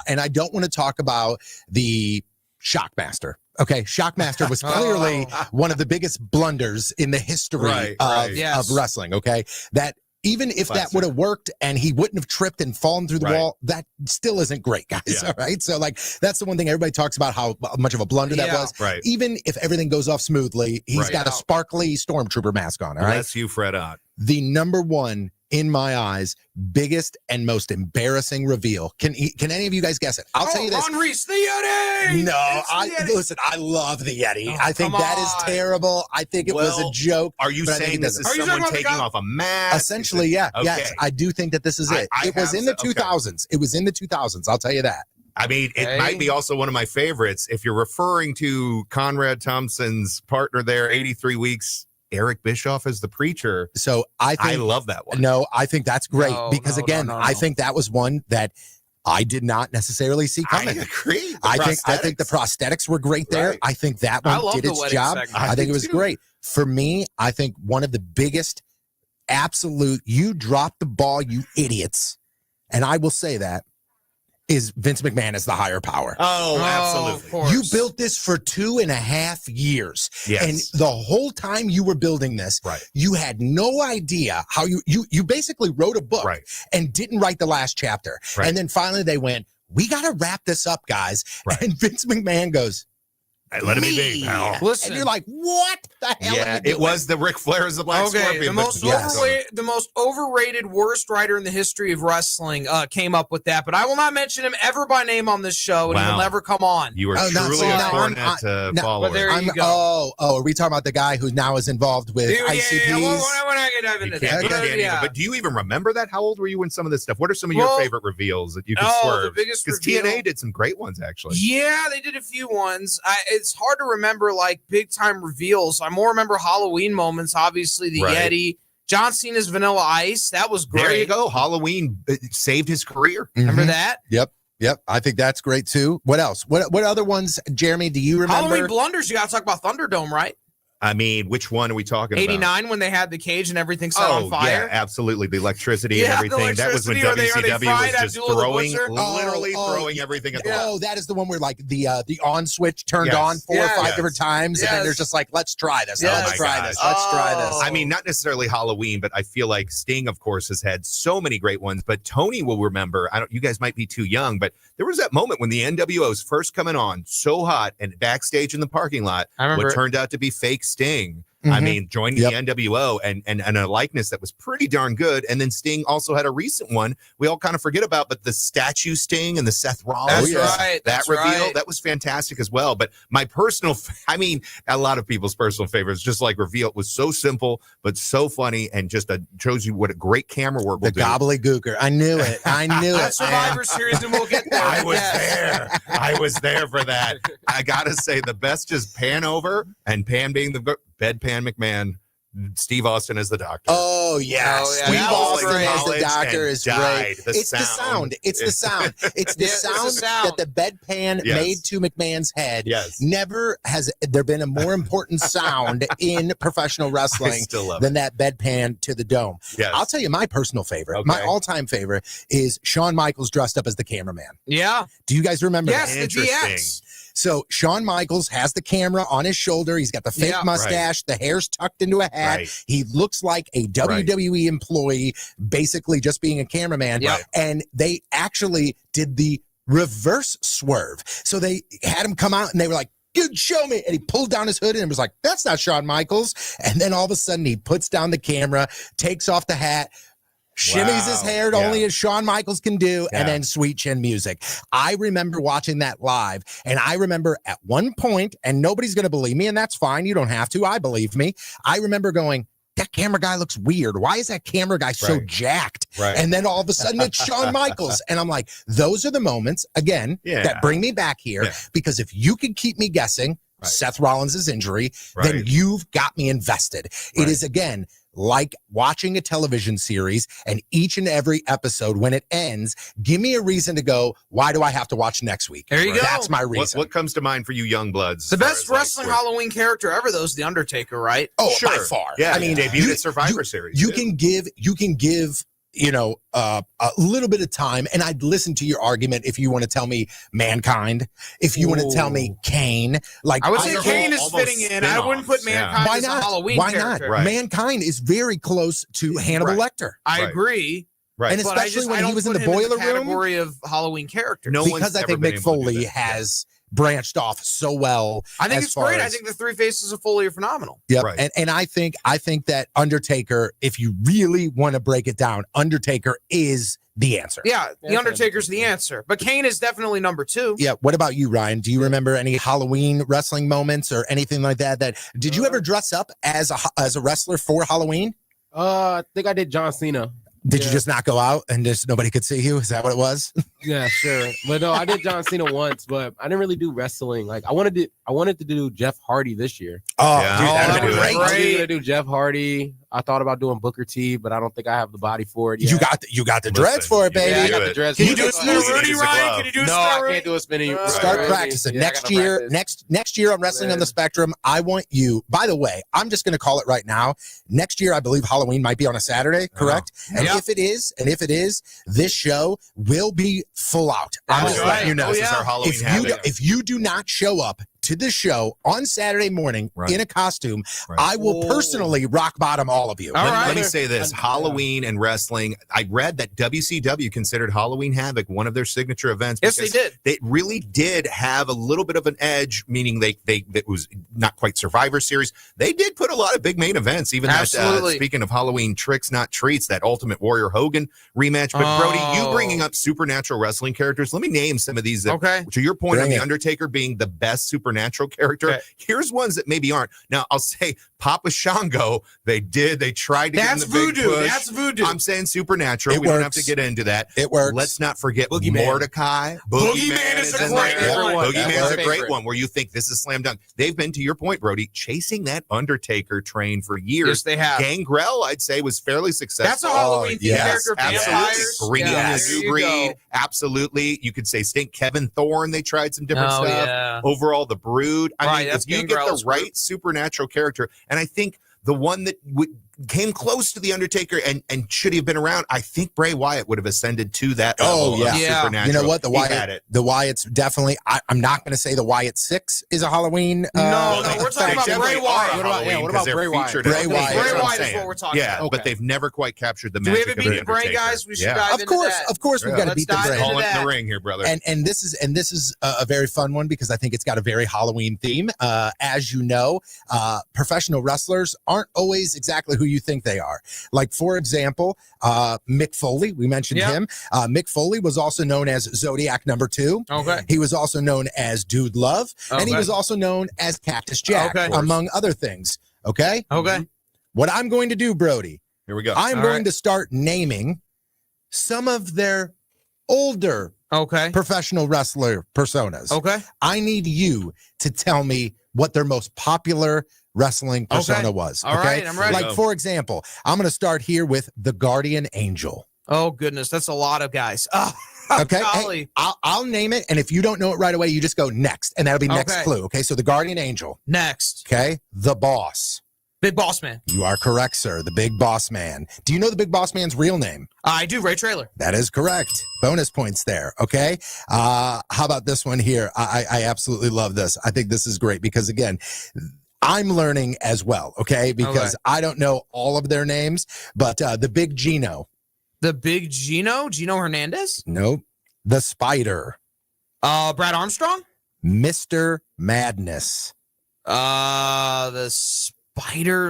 Speaker 1: And I don't want to talk about the Shockmaster. Okay, Shockmaster was clearly one of the biggest blunders in the history of wrestling. Okay, that even if that would have worked and he wouldn't have tripped and fallen through the wall, that still isn't great, guys. All right. So, like, that's the one thing everybody talks about, how much of a blunder that was.
Speaker 4: Right.
Speaker 1: Even if everything goes off smoothly, he's got a sparkly stormtrooper mask on. All right.
Speaker 4: Bless you, Fred Ott.
Speaker 1: The number one, in my eyes, biggest and most embarrassing reveal. Can any of you guys guess it? I'll tell you this.
Speaker 3: Ron Reese, the Yeti!
Speaker 1: No, listen, I love the Yeti. I think that is terrible. I think it was a joke.
Speaker 4: Are you saying this is someone taking off a mask?
Speaker 1: Essentially, yeah. Okay. Yes, I do think that this is it. It was in the 2000s. It was in the 2000s. I'll tell you that.
Speaker 4: I mean, it might be also one of my favorites. If you're referring to Conrad Thompson's partner there, 83 Weeks, Eric Bischoff as the preacher.
Speaker 1: So I
Speaker 4: love that one.
Speaker 1: No, I think that's great because I think that was one that I did not necessarily see coming.
Speaker 4: I agree.
Speaker 1: I think the prosthetics were great there. Right. I think that one did its job. I think it was great. For me, I think one of the biggest absolute, you dropped the ball, you idiots. And I will say that is Vince McMahon is the higher power.
Speaker 4: Oh, absolutely.
Speaker 1: You built this for 2.5 years.
Speaker 4: Yes.
Speaker 1: And the whole time you were building this, you had no idea how you basically wrote a book and didn't write the last chapter. And then finally they went, we got to wrap this up, guys. And Vince McMahon goes,
Speaker 4: hey, let me be, pal.
Speaker 3: Listen,
Speaker 1: and you're like, what the hell?
Speaker 4: Yeah, it was the Ric Flair as the Black Scorpion.
Speaker 3: The most overrated, worst writer in the history of wrestling came up with that, but I will not mention him ever by name on this show, and he will never come on.
Speaker 4: You are truly a Cornette follower.
Speaker 3: But there you go.
Speaker 1: Are we talking about the guy who now is involved with ICPs?
Speaker 3: Yeah, we're not going to dive into that.
Speaker 4: But do you even remember that? How old were you when some of this stuff? What are some of your favorite reveals that you could swerve?
Speaker 3: Because
Speaker 4: TNA did some great ones, actually.
Speaker 3: Yeah, they did a few ones. It's hard to remember like big time reveals. I more remember Halloween moments. Obviously, the Yeti, John Cena's Vanilla Ice. That was great.
Speaker 4: There you go. Halloween saved his career.
Speaker 3: Remember that?
Speaker 1: Yep. I think that's great too. What else? What other ones, Jeremy? Do you remember?
Speaker 3: Halloween blunders. You got to talk about Thunderdome, right?
Speaker 4: I mean, which one are we talking about?
Speaker 3: 89 when they had the cage and everything set on fire.
Speaker 4: Yeah, absolutely. The electricity and everything. That was when WCW was just throwing everything at the wall.
Speaker 1: Oh, that is the one where like the on switch turned on 4 or 5 different times, and then there's just like, let's try this. Let's try this. I
Speaker 4: mean, not necessarily Halloween, but I feel like Sting, of course, has had so many great ones. But Tony will remember. You guys might be too young, but there was that moment when the NWO was first coming on, so hot, and backstage in the parking lot, what turned out to be fake Sting. I mean, joining the NWO and a likeness that was pretty darn good. And then Sting also had a recent one we all kind of forget about, but the statue Sting and the Seth Rollins. That reveal, that was fantastic as well. But my personal, a lot of people's personal favorites, just like reveal, was so simple, but so funny and just shows you what a great camera work will do.
Speaker 1: The gobbledygooker. I knew it.
Speaker 3: That Survivor Series, and we'll get there.
Speaker 4: I was there for that. I got to say, the best is Pan over, and Pan being the bedpan McMahon, Steve Austin as the doctor.
Speaker 1: Oh, yes. Steve Austin as the doctor is great. It's the sound. It's the sound. It's the sound that the bedpan made to McMahon's head.
Speaker 4: Yes.
Speaker 1: Never has there been a more important sound in professional wrestling than that bedpan to the dome.
Speaker 4: Yes.
Speaker 1: I'll tell you my personal favorite. My all-time favorite is Shawn Michaels dressed up as the cameraman.
Speaker 3: Yeah.
Speaker 1: Do you guys remember
Speaker 3: that?
Speaker 1: Yes,
Speaker 3: the DX.
Speaker 1: So Shawn Michaels has the camera on his shoulder. He's got the fake mustache. The hair's tucked into a hat. He looks like a WWE employee, basically just being a cameraman. And they actually did the reverse swerve. So they had him come out and they were like, dude, show me. And he pulled down his hood and was like, that's not Shawn Michaels. And then all of a sudden he puts down the camera, takes off the hat, shimmies his hair only as Shawn Michaels can do, and then sweet chin music. I remember watching that live, and I remember at one point, and nobody's going to believe me, and that's fine. You don't have to. I believe me. I remember going, that camera guy looks weird. Why is that camera guy so jacked? And then all of a sudden it's Shawn Michaels. And I'm like, those are the moments, again, that bring me back here, because if you can keep me guessing Seth Rollins' injury, then you've got me invested. It is, again, like watching a television series, and each and every episode, when it ends, give me a reason to go, why do I have to watch next week?
Speaker 3: There you go.
Speaker 1: That's my reason.
Speaker 4: What comes to mind for you young bloods?
Speaker 3: The best wrestling Halloween character ever, though, is The Undertaker, right?
Speaker 1: Oh, by far.
Speaker 4: Yeah, I mean, debuted at Survivor Series.
Speaker 1: You can give a little bit of time, and I'd listen to your argument if you want to tell me Mankind, if you want to tell me Kane. Like
Speaker 3: I would say
Speaker 4: they're
Speaker 3: Kane is
Speaker 4: almost
Speaker 3: fitting in. I wouldn't put
Speaker 4: spin-offs,
Speaker 3: Mankind
Speaker 1: Why
Speaker 3: as
Speaker 1: not?
Speaker 3: a Halloween
Speaker 1: Why
Speaker 3: character.
Speaker 1: not?
Speaker 4: Right.
Speaker 1: Mankind is very close to Hannibal
Speaker 4: Right.
Speaker 1: Lecter.
Speaker 3: I
Speaker 4: Right.
Speaker 3: agree.
Speaker 4: Right.
Speaker 1: And
Speaker 3: But
Speaker 1: especially
Speaker 3: I
Speaker 1: when he
Speaker 3: don't
Speaker 1: was in
Speaker 3: put
Speaker 1: the
Speaker 3: him
Speaker 1: boiler room.
Speaker 3: category of Halloween characters.
Speaker 4: No
Speaker 1: Because
Speaker 4: one's
Speaker 1: I
Speaker 4: ever
Speaker 1: think
Speaker 4: been
Speaker 1: Mick
Speaker 4: able to do
Speaker 1: Foley
Speaker 4: that.
Speaker 1: has branched off so well.
Speaker 3: I think
Speaker 1: as
Speaker 3: it's
Speaker 1: far
Speaker 3: great. I
Speaker 1: as-
Speaker 3: think the three faces of Foley are phenomenal.
Speaker 1: Yep.
Speaker 4: Right.
Speaker 1: And I think that Undertaker, if you really want to break it down, Undertaker is the answer.
Speaker 3: Yeah,
Speaker 2: Yeah,
Speaker 3: The Undertaker's the answer. But Kane is definitely number 2.
Speaker 1: Yeah. What about you, Ryan? Do you remember any Halloween wrestling moments or anything like that? Did you ever dress up as a wrestler for Halloween?
Speaker 2: I think I did John Cena.
Speaker 1: Did
Speaker 2: Yeah.
Speaker 1: you just not go out and just nobody could see you? Is that what it was?
Speaker 2: Yeah, sure. But no, I did John Cena once, but I didn't really do wrestling. Like I wanted to do Jeff Hardy this year.
Speaker 1: Oh,
Speaker 4: Yeah.
Speaker 1: dude,
Speaker 4: Oh,
Speaker 1: that'd
Speaker 4: that
Speaker 1: be
Speaker 4: was
Speaker 1: great.
Speaker 2: I was
Speaker 3: great.
Speaker 2: gonna do Jeff Hardy. I thought about doing Booker T, but I don't think I have the body for it.
Speaker 1: You
Speaker 2: Yet.
Speaker 1: got the dreads
Speaker 4: Listen,
Speaker 1: for it,
Speaker 4: you
Speaker 1: baby.
Speaker 2: Yeah, I
Speaker 4: do
Speaker 2: got
Speaker 4: it.
Speaker 2: the dress.
Speaker 3: Can you
Speaker 2: for
Speaker 3: do a
Speaker 2: it.
Speaker 3: spinning
Speaker 4: Use
Speaker 3: Rudy,
Speaker 4: a
Speaker 3: Ryan?
Speaker 4: glove.
Speaker 3: Can you do a
Speaker 2: No,
Speaker 3: spinning
Speaker 2: I
Speaker 3: Rudy?
Speaker 2: can't do a spinning.
Speaker 1: Start
Speaker 2: Rudy.
Speaker 1: practicing.
Speaker 2: Yeah, I
Speaker 1: next
Speaker 2: gotta
Speaker 1: year,
Speaker 2: practice.
Speaker 1: next year on Wrestling on the Spectrum, I want you. By the way, I'm just going to call it right now. Next year, I believe Halloween might be on a Saturday, correct? And
Speaker 3: Yeah.
Speaker 1: if it is, this show will be full out. I'm
Speaker 3: That's
Speaker 1: just
Speaker 3: right.
Speaker 1: letting you know.
Speaker 3: Oh,
Speaker 4: This is
Speaker 3: yeah.
Speaker 4: our Halloween
Speaker 1: If
Speaker 4: habit.
Speaker 1: you do not show up to the show on Saturday morning
Speaker 4: Right.
Speaker 1: in a costume,
Speaker 4: Right.
Speaker 1: I will
Speaker 3: Oh.
Speaker 1: personally rock bottom all of you.
Speaker 3: All
Speaker 4: Let
Speaker 3: right.
Speaker 4: me say this: Halloween and wrestling. I read that WCW considered Halloween Havoc one of their signature events.
Speaker 3: Yes, they
Speaker 4: because
Speaker 3: did.
Speaker 4: They really did have a little bit of an edge, meaning it was not quite Survivor Series. They did put a lot of big main events. Even
Speaker 3: Absolutely.
Speaker 4: that. Speaking of Halloween tricks, not treats, that Ultimate Warrior Hogan rematch. But Brody, you
Speaker 3: Oh.
Speaker 4: bringing up supernatural wrestling characters. Let me name some of these. That,
Speaker 3: Okay.
Speaker 4: To your point on
Speaker 1: Bring
Speaker 4: the
Speaker 1: it.
Speaker 4: Undertaker being the best supernatural character,
Speaker 3: Okay.
Speaker 4: here's ones that maybe aren't. Now I'll say Papa Shango. They tried to
Speaker 3: That's
Speaker 4: give him the big
Speaker 3: voodoo.
Speaker 4: push.
Speaker 3: That's voodoo.
Speaker 4: I'm saying supernatural.
Speaker 1: It
Speaker 4: we don't have
Speaker 1: works.
Speaker 4: to get into that.
Speaker 1: It works.
Speaker 4: Let's not forget
Speaker 2: Boogeyman.
Speaker 4: Mordecai.
Speaker 3: Boogeyman is a
Speaker 4: in
Speaker 3: great
Speaker 4: there.
Speaker 3: one.
Speaker 4: Boogeyman's a
Speaker 2: That's
Speaker 4: great
Speaker 2: my
Speaker 4: one where you think this is slam dunk. They've been, to your point, Brody, chasing that Undertaker train for years.
Speaker 3: Yes, they have.
Speaker 4: Gangrel, I'd say, was fairly successful.
Speaker 3: That's a Halloween themed
Speaker 1: yes,
Speaker 3: character.
Speaker 4: Absolutely.
Speaker 3: Vampires.
Speaker 4: Bringing
Speaker 3: Yeah,
Speaker 4: in
Speaker 3: there
Speaker 4: a new
Speaker 3: you
Speaker 4: breed.
Speaker 3: go.
Speaker 4: Absolutely. You could say Stink Kevin Thorne. They tried some different
Speaker 3: Oh,
Speaker 4: stuff.
Speaker 3: yeah.
Speaker 4: Overall, the Brood. I
Speaker 3: Right,
Speaker 4: mean,
Speaker 3: that's
Speaker 4: if you get
Speaker 3: Gangrel's
Speaker 4: the right
Speaker 3: group.
Speaker 4: supernatural character, and I think the one that came close to the Undertaker and should have been around, I think Bray Wyatt would have ascended to that
Speaker 1: Oh,
Speaker 4: level of
Speaker 1: yeah.
Speaker 3: Yeah.
Speaker 4: supernatural.
Speaker 1: You know what?
Speaker 4: He had it.
Speaker 1: The Wyatt's definitely. I'm not going to say the Wyatt 6 is a Halloween.
Speaker 3: No, we're
Speaker 4: They
Speaker 3: talking about
Speaker 4: definitely
Speaker 3: Bray
Speaker 4: are
Speaker 3: Wyatt.
Speaker 2: What about-
Speaker 4: Halloween
Speaker 2: what about
Speaker 4: 'cause they're
Speaker 2: Bray Wyatt?
Speaker 4: featured
Speaker 1: Bray
Speaker 4: as-
Speaker 1: Wyatt.
Speaker 4: that's
Speaker 3: Bray
Speaker 4: what I'm
Speaker 3: Wyatt is
Speaker 4: saying.
Speaker 3: what we're talking
Speaker 4: Yeah,
Speaker 3: about.
Speaker 4: but they've never quite captured the
Speaker 3: Do we
Speaker 4: magic
Speaker 3: have a
Speaker 4: of the
Speaker 3: beat the Bray,
Speaker 4: Undertaker.
Speaker 3: guys? We should
Speaker 4: Yeah.
Speaker 3: dive
Speaker 1: Of
Speaker 3: into
Speaker 1: course,
Speaker 3: that.
Speaker 1: of course, we've got to
Speaker 3: Let's
Speaker 1: beat the
Speaker 3: dive
Speaker 1: Bray.
Speaker 3: into
Speaker 4: Call it in
Speaker 3: that.
Speaker 4: the ring here, brother.
Speaker 1: And this is a very fun one because I think it's got a very Halloween theme. As you know, professional wrestlers aren't always exactly who you think they are. Like, for example, Mick Foley, we mentioned
Speaker 3: Yeah.
Speaker 1: him. Mick Foley was also known as Zodiac #2.
Speaker 3: Okay.
Speaker 1: He was also known as Dude Love, and he
Speaker 3: Okay.
Speaker 1: was also known as Cactus Jack,
Speaker 3: Okay.
Speaker 1: among other things. Okay?
Speaker 3: Okay.
Speaker 1: What I'm going to do, Brody,
Speaker 4: Here we go.
Speaker 1: I'm
Speaker 3: All
Speaker 1: going
Speaker 3: right.
Speaker 1: to start naming some of their older
Speaker 3: Okay.
Speaker 1: professional wrestler personas.
Speaker 3: Okay.
Speaker 1: I need you to tell me what their most popular wrestling persona was.
Speaker 3: All right, I'm ready.
Speaker 1: Like, for example, I'm going to start here with the Guardian Angel.
Speaker 3: Oh goodness, that's a lot of guys. Oh,
Speaker 1: Okay.
Speaker 3: golly.
Speaker 1: Hey, I'll name it. And if you don't know it right away, you just go next. And that'll be next
Speaker 3: Okay.
Speaker 1: clue. Okay. So the Guardian Angel.
Speaker 3: Next,
Speaker 1: Okay. The Boss.
Speaker 3: Big Boss Man.
Speaker 1: You are correct, sir. The Big Boss Man. Do you know the Big Boss Man's real name?
Speaker 3: I do. Ray Trailer.
Speaker 1: That is correct. Bonus points there. Okay. How about this one here? I absolutely love this. I think this is great because, again, I'm learning as well. Okay. Because I don't know all of their names, but the Big Gino.
Speaker 3: The Big Gino. Gino Hernandez.
Speaker 1: Nope. The Spider.
Speaker 3: Brad Armstrong.
Speaker 1: Mr. Madness.
Speaker 3: The Spider.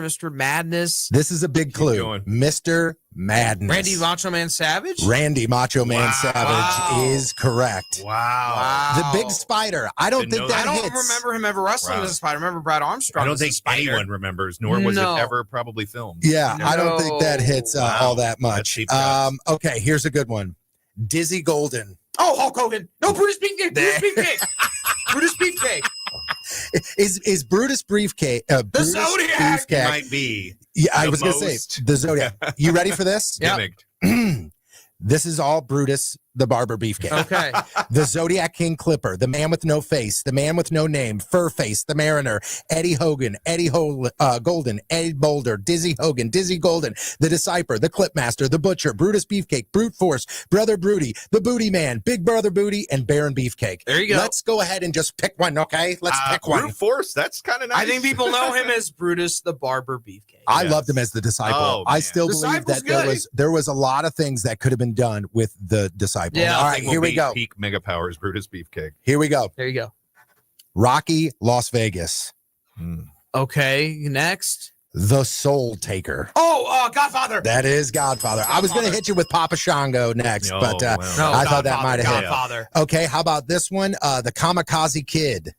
Speaker 3: Mr. Madness.
Speaker 1: This is a big clue.
Speaker 4: going.
Speaker 1: Mr. Madness.
Speaker 3: Randy Macho Man Savage.
Speaker 1: Randy Macho Man
Speaker 4: Wow.
Speaker 1: Savage is correct.
Speaker 4: Wow.
Speaker 1: The Big Spider. I don't
Speaker 4: Didn't
Speaker 1: think
Speaker 4: know
Speaker 1: that
Speaker 3: I don't
Speaker 1: hits.
Speaker 3: remember him ever wrestling
Speaker 4: Wow.
Speaker 3: as a Spider. I remember Brad Armstrong.
Speaker 4: I don't
Speaker 3: as a
Speaker 4: think
Speaker 3: Spider.
Speaker 4: anyone remembers, nor was
Speaker 3: No.
Speaker 4: it ever probably filmed.
Speaker 1: Yeah, I don't think that
Speaker 3: No.
Speaker 1: hits
Speaker 4: Wow.
Speaker 1: all that
Speaker 4: That's
Speaker 1: much.
Speaker 4: deep cuts.
Speaker 1: Okay, here's a good one. Dizzy Golden.
Speaker 3: Oh, Hulk Hogan. No, Brutus Beefcake. Brutus Beefcake. Brutus Beefcake.
Speaker 1: Is Brutus Briefcake? Brutus
Speaker 3: Zodiac!
Speaker 4: It might be
Speaker 1: Yeah, I
Speaker 4: the
Speaker 1: was going to say
Speaker 4: most-
Speaker 1: the Zodiac. You ready for this?
Speaker 3: Yeah.
Speaker 4: gimmicked.
Speaker 1: This is all Brutus the Barber Beefcake.
Speaker 3: Okay.
Speaker 1: The Zodiac King Clipper, the Man with No Face, the Man with No Name, Furface, the Mariner, Eddie Hogan, Golden, Eddie Boulder, Dizzy Hogan, Dizzy Golden, the Decipher, the Clipmaster, the Butcher, Brutus Beefcake, Brute Force, Brother Broody, the Booty Man, Big Brother Booty, and Baron Beefcake.
Speaker 3: There you go.
Speaker 1: Let's go ahead and just pick one, okay? Let's pick one.
Speaker 4: Brute Force, that's kind of nice.
Speaker 3: I think people know him as Brutus the Barber Beefcake.
Speaker 1: I loved him as the Disciple.
Speaker 4: Oh,
Speaker 1: I
Speaker 4: man.
Speaker 1: still believe
Speaker 3: Disciple's
Speaker 1: that there was a lot of things that could have been done with the Disciple.
Speaker 3: Yeah.
Speaker 1: All right, here we go.
Speaker 4: Peak Mega Powers, Brutus Beefcake.
Speaker 1: Here we go.
Speaker 3: There you go.
Speaker 1: Rocky, Las Vegas,
Speaker 3: Okay, next.
Speaker 1: the Soul Taker.
Speaker 3: Oh, Godfather.
Speaker 1: That is Godfather. I was going to hit you with Papa Shango next,
Speaker 4: Oh,
Speaker 1: but
Speaker 4: wow.
Speaker 3: No,
Speaker 1: I thought that might have hit.
Speaker 3: Godfather.
Speaker 1: Okay, how about this one? The Kamikaze Kid.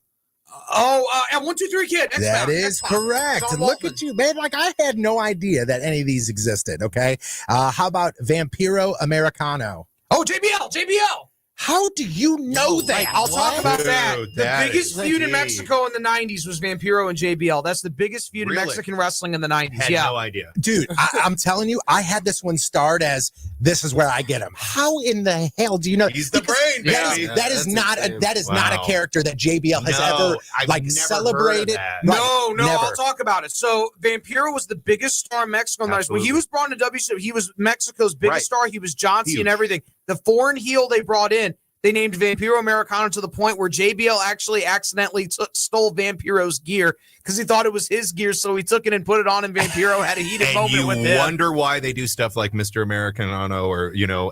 Speaker 3: And 1, 2, 3 Kid.
Speaker 1: That is correct.
Speaker 3: John
Speaker 1: Look
Speaker 3: Waltman.
Speaker 1: at you, man. Like, I had no idea that any of these existed, okay? How about Vampiro Americano?
Speaker 3: Oh, JBL.
Speaker 1: How do you know that?
Speaker 3: I'll talk about that.
Speaker 4: Dude,
Speaker 3: The
Speaker 4: that
Speaker 3: biggest
Speaker 4: is
Speaker 3: feud in
Speaker 4: deep.
Speaker 3: Mexico in the 90s was Vampiro and JBL. That's the biggest feud
Speaker 4: Really?
Speaker 3: in Mexican wrestling in the 90s.
Speaker 4: Had
Speaker 3: Yeah.
Speaker 4: no idea.
Speaker 1: Dude, I'm telling you, I had this one starred as this is where I get him. How in the hell do you know?
Speaker 4: He's the
Speaker 1: Because
Speaker 4: brain,
Speaker 1: that
Speaker 4: baby.
Speaker 1: is, that is
Speaker 2: That's
Speaker 1: not
Speaker 2: insane.
Speaker 1: not a
Speaker 4: Wow.
Speaker 1: character that JBL has ever
Speaker 4: I've
Speaker 1: like
Speaker 4: never
Speaker 1: celebrated.
Speaker 4: heard of that.
Speaker 3: No,
Speaker 1: Never.
Speaker 3: I'll talk about it. So Vampiro was the biggest star in Mexico in the 90s. When he
Speaker 4: Absolutely.
Speaker 3: was brought into WCW, he was Mexico's biggest
Speaker 4: Right.
Speaker 3: star. He was John Cena
Speaker 4: Huge.
Speaker 3: and everything. The foreign heel they brought in, they named Vampiro Americano to the point where JBL actually accidentally stole Vampiro's gear because he thought it was his gear, so he took it and put it on, and Vampiro had a heated
Speaker 4: And
Speaker 3: moment
Speaker 4: you
Speaker 3: with him.
Speaker 4: wonder why they do stuff like Mr. Americano or,
Speaker 1: El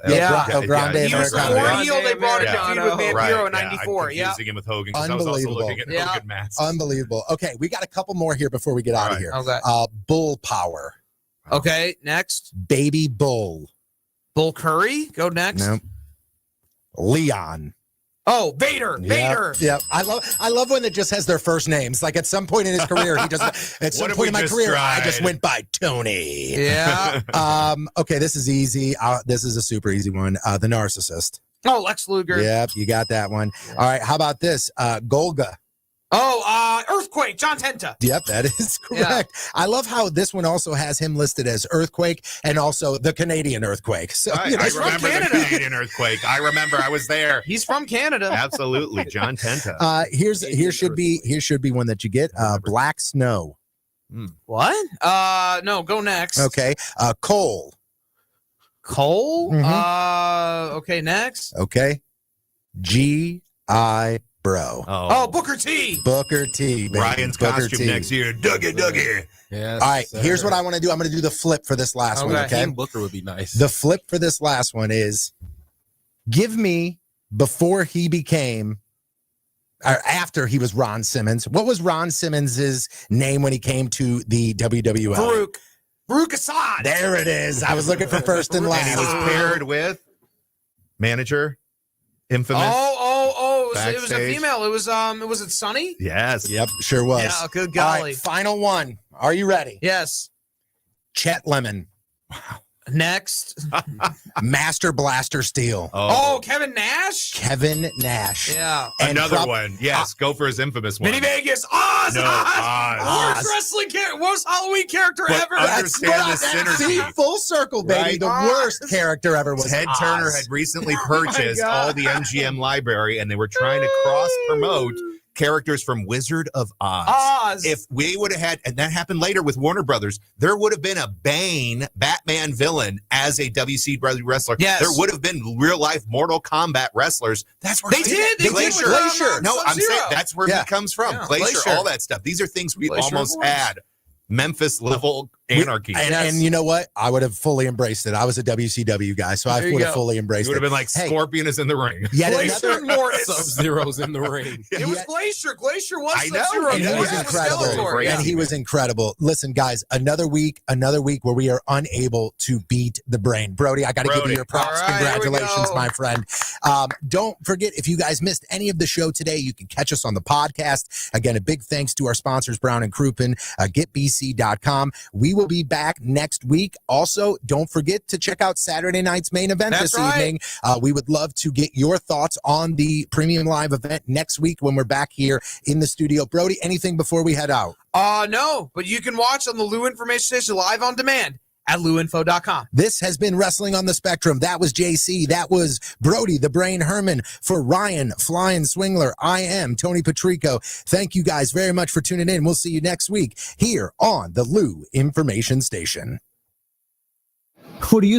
Speaker 1: Grande
Speaker 3: He was the
Speaker 1: Americano.
Speaker 3: foreign heel they brought in to feud with Vampiro
Speaker 4: Right,
Speaker 3: in '94.
Speaker 4: I'm
Speaker 3: Yeah.
Speaker 4: confusing him with Hogan because I was also
Speaker 1: Unbelievable.
Speaker 4: looking at
Speaker 3: Yeah.
Speaker 4: Hogan masks.
Speaker 1: Unbelievable. Okay, we got a couple more here before we get out of
Speaker 4: right.
Speaker 1: here.
Speaker 3: Okay.
Speaker 1: Bull Power.
Speaker 3: Okay. Next,
Speaker 1: Baby Bull.
Speaker 3: Bull Curry. Go next.
Speaker 1: Nope. Leon.
Speaker 3: Oh, Vader. Vader.
Speaker 1: Yep. I love when it just has their first names. Like at some point in his career, he just at some
Speaker 4: What if
Speaker 1: point in
Speaker 4: we
Speaker 1: my
Speaker 4: just
Speaker 1: career, I
Speaker 4: tried?
Speaker 1: just went by Tony.
Speaker 3: Yeah.
Speaker 1: Okay, this is easy. This is a super easy one. The Narcissist.
Speaker 3: Oh, Lex Luger.
Speaker 1: Yep, you got that one. All right, how about this? Golga.
Speaker 3: Oh, Earthquake. John Tenta.
Speaker 1: Yep, that is correct. I love how this one also has him listed as Earthquake and also the Canadian Earthquake. So
Speaker 4: I
Speaker 1: you know,
Speaker 3: from
Speaker 4: remember the
Speaker 3: Canada.
Speaker 4: Canadian earthquake. I remember I was there.
Speaker 3: He's from Canada.
Speaker 4: Absolutely, John Tenta.
Speaker 1: here should be one that you get. Black Snow.
Speaker 3: What? No, go next.
Speaker 1: Okay. Cole.
Speaker 3: Cole?
Speaker 1: Mhm.
Speaker 3: Okay, next.
Speaker 1: Okay. G.I. Bro.
Speaker 3: Oh, Booker T.
Speaker 1: Booker T. Baby.
Speaker 4: Ryan's
Speaker 1: Booker
Speaker 4: costume
Speaker 1: T.
Speaker 4: next year. Dougie.
Speaker 2: Yes,
Speaker 1: All right,
Speaker 2: sir.
Speaker 1: here's what I want to do. I'm going to do the flip for this last one,
Speaker 3: Okay.
Speaker 1: okay?
Speaker 2: King Booker would be nice.
Speaker 1: The flip for this last one is give me before he became or after he was Ron Simmons. What was Ron Simmons' name when he came to the WWL?
Speaker 3: Farouk Assad.
Speaker 1: There it is. I was looking for first and
Speaker 4: And
Speaker 1: last.
Speaker 4: he was paired with manager, infamous.
Speaker 3: It was a
Speaker 4: Backstage.
Speaker 3: female. It was it Sunny?
Speaker 4: Yes.
Speaker 1: Yep, sure was.
Speaker 3: Yeah, good
Speaker 1: All
Speaker 3: golly.
Speaker 1: right, final one. Are you ready?
Speaker 3: Yes.
Speaker 1: Chet Lemon,
Speaker 3: Next.
Speaker 1: Master Blaster Steel,
Speaker 3: Oh, Kevin Nash?
Speaker 1: Kevin Nash.
Speaker 3: Yeah.
Speaker 1: And
Speaker 4: Another one. Yes, go for his infamous one.
Speaker 3: Mini Vegas. Oz!
Speaker 4: No, Oz.
Speaker 3: Worst wrestling character, worst Halloween character
Speaker 4: But
Speaker 3: ever.
Speaker 4: understand
Speaker 1: That's
Speaker 4: the
Speaker 1: right.
Speaker 4: synergy.
Speaker 1: See, full circle, baby.
Speaker 4: Right?
Speaker 1: The worst character ever was
Speaker 4: Ted
Speaker 1: Oz.
Speaker 4: Turner had recently purchased
Speaker 3: God.
Speaker 4: all the MGM library, and they were trying to cross promote characters from Wizard of Oz.
Speaker 3: Oz.
Speaker 4: If we would have had, and that happened later with Warner Brothers, there would have been a Bane Batman villain as a WCW wrestler.
Speaker 3: Yes.
Speaker 4: There would have been real life Mortal Kombat wrestlers. That's where
Speaker 3: They did. They did with
Speaker 1: Glacier.
Speaker 4: No, I'm saying
Speaker 3: Sub-Zero.
Speaker 4: that's where
Speaker 1: Yeah.
Speaker 4: he comes from.
Speaker 3: Yeah,
Speaker 4: Glacier,
Speaker 3: Glacier.
Speaker 4: all that stuff. These are things we
Speaker 3: Glacier
Speaker 4: almost
Speaker 3: was.
Speaker 4: had. Memphis level anarchy.
Speaker 1: And you know what? I would have fully embraced it. I was a WCW guy, so I
Speaker 3: There you
Speaker 1: would have
Speaker 3: go.
Speaker 1: fully
Speaker 4: You
Speaker 1: embraced
Speaker 4: would
Speaker 1: it.
Speaker 4: have been like
Speaker 1: Hey.
Speaker 4: Scorpion is in the ring.
Speaker 1: Yet
Speaker 3: Glacier
Speaker 1: another,
Speaker 3: and Mortis.
Speaker 2: Sub-Zero's in the ring.
Speaker 3: It was
Speaker 1: Yeah.
Speaker 3: Glacier. Glacier was
Speaker 4: I know.
Speaker 3: Sub-Zero.
Speaker 1: and he
Speaker 3: Mortis
Speaker 1: was incredible.
Speaker 3: Skeletor.
Speaker 4: Yeah.
Speaker 1: And he was incredible. Listen, guys, another week where we are unable to beat the brain. Brody, I got to give you
Speaker 4: Brody.
Speaker 1: your props.
Speaker 3: All right, here we
Speaker 1: Congratulations,
Speaker 3: go.
Speaker 1: my friend. Don't forget, if you guys missed any of the show today, you can catch us on the podcast. Again, a big thanks to our sponsors, Brown and Crouppen, getbc.com. We will be back next week. Also, don't forget to check out Saturday night's main event
Speaker 3: That's
Speaker 1: this
Speaker 3: right.
Speaker 1: evening. We would love to get your thoughts on the premium live event next week when we're back here in the studio. Brody, anything before we head out?
Speaker 3: No, but you can watch on the Lou Information Station live on demand at luinfo.com.
Speaker 1: This has been Wrestling on the Spectrum. That was JC. That was Brody, the Brain Herman. For Ryan, Flying Swingler, I am Tony Patrico. Thank you guys very much for tuning in. We'll see you next week here on the Lou Information Station.
Speaker 5: What do you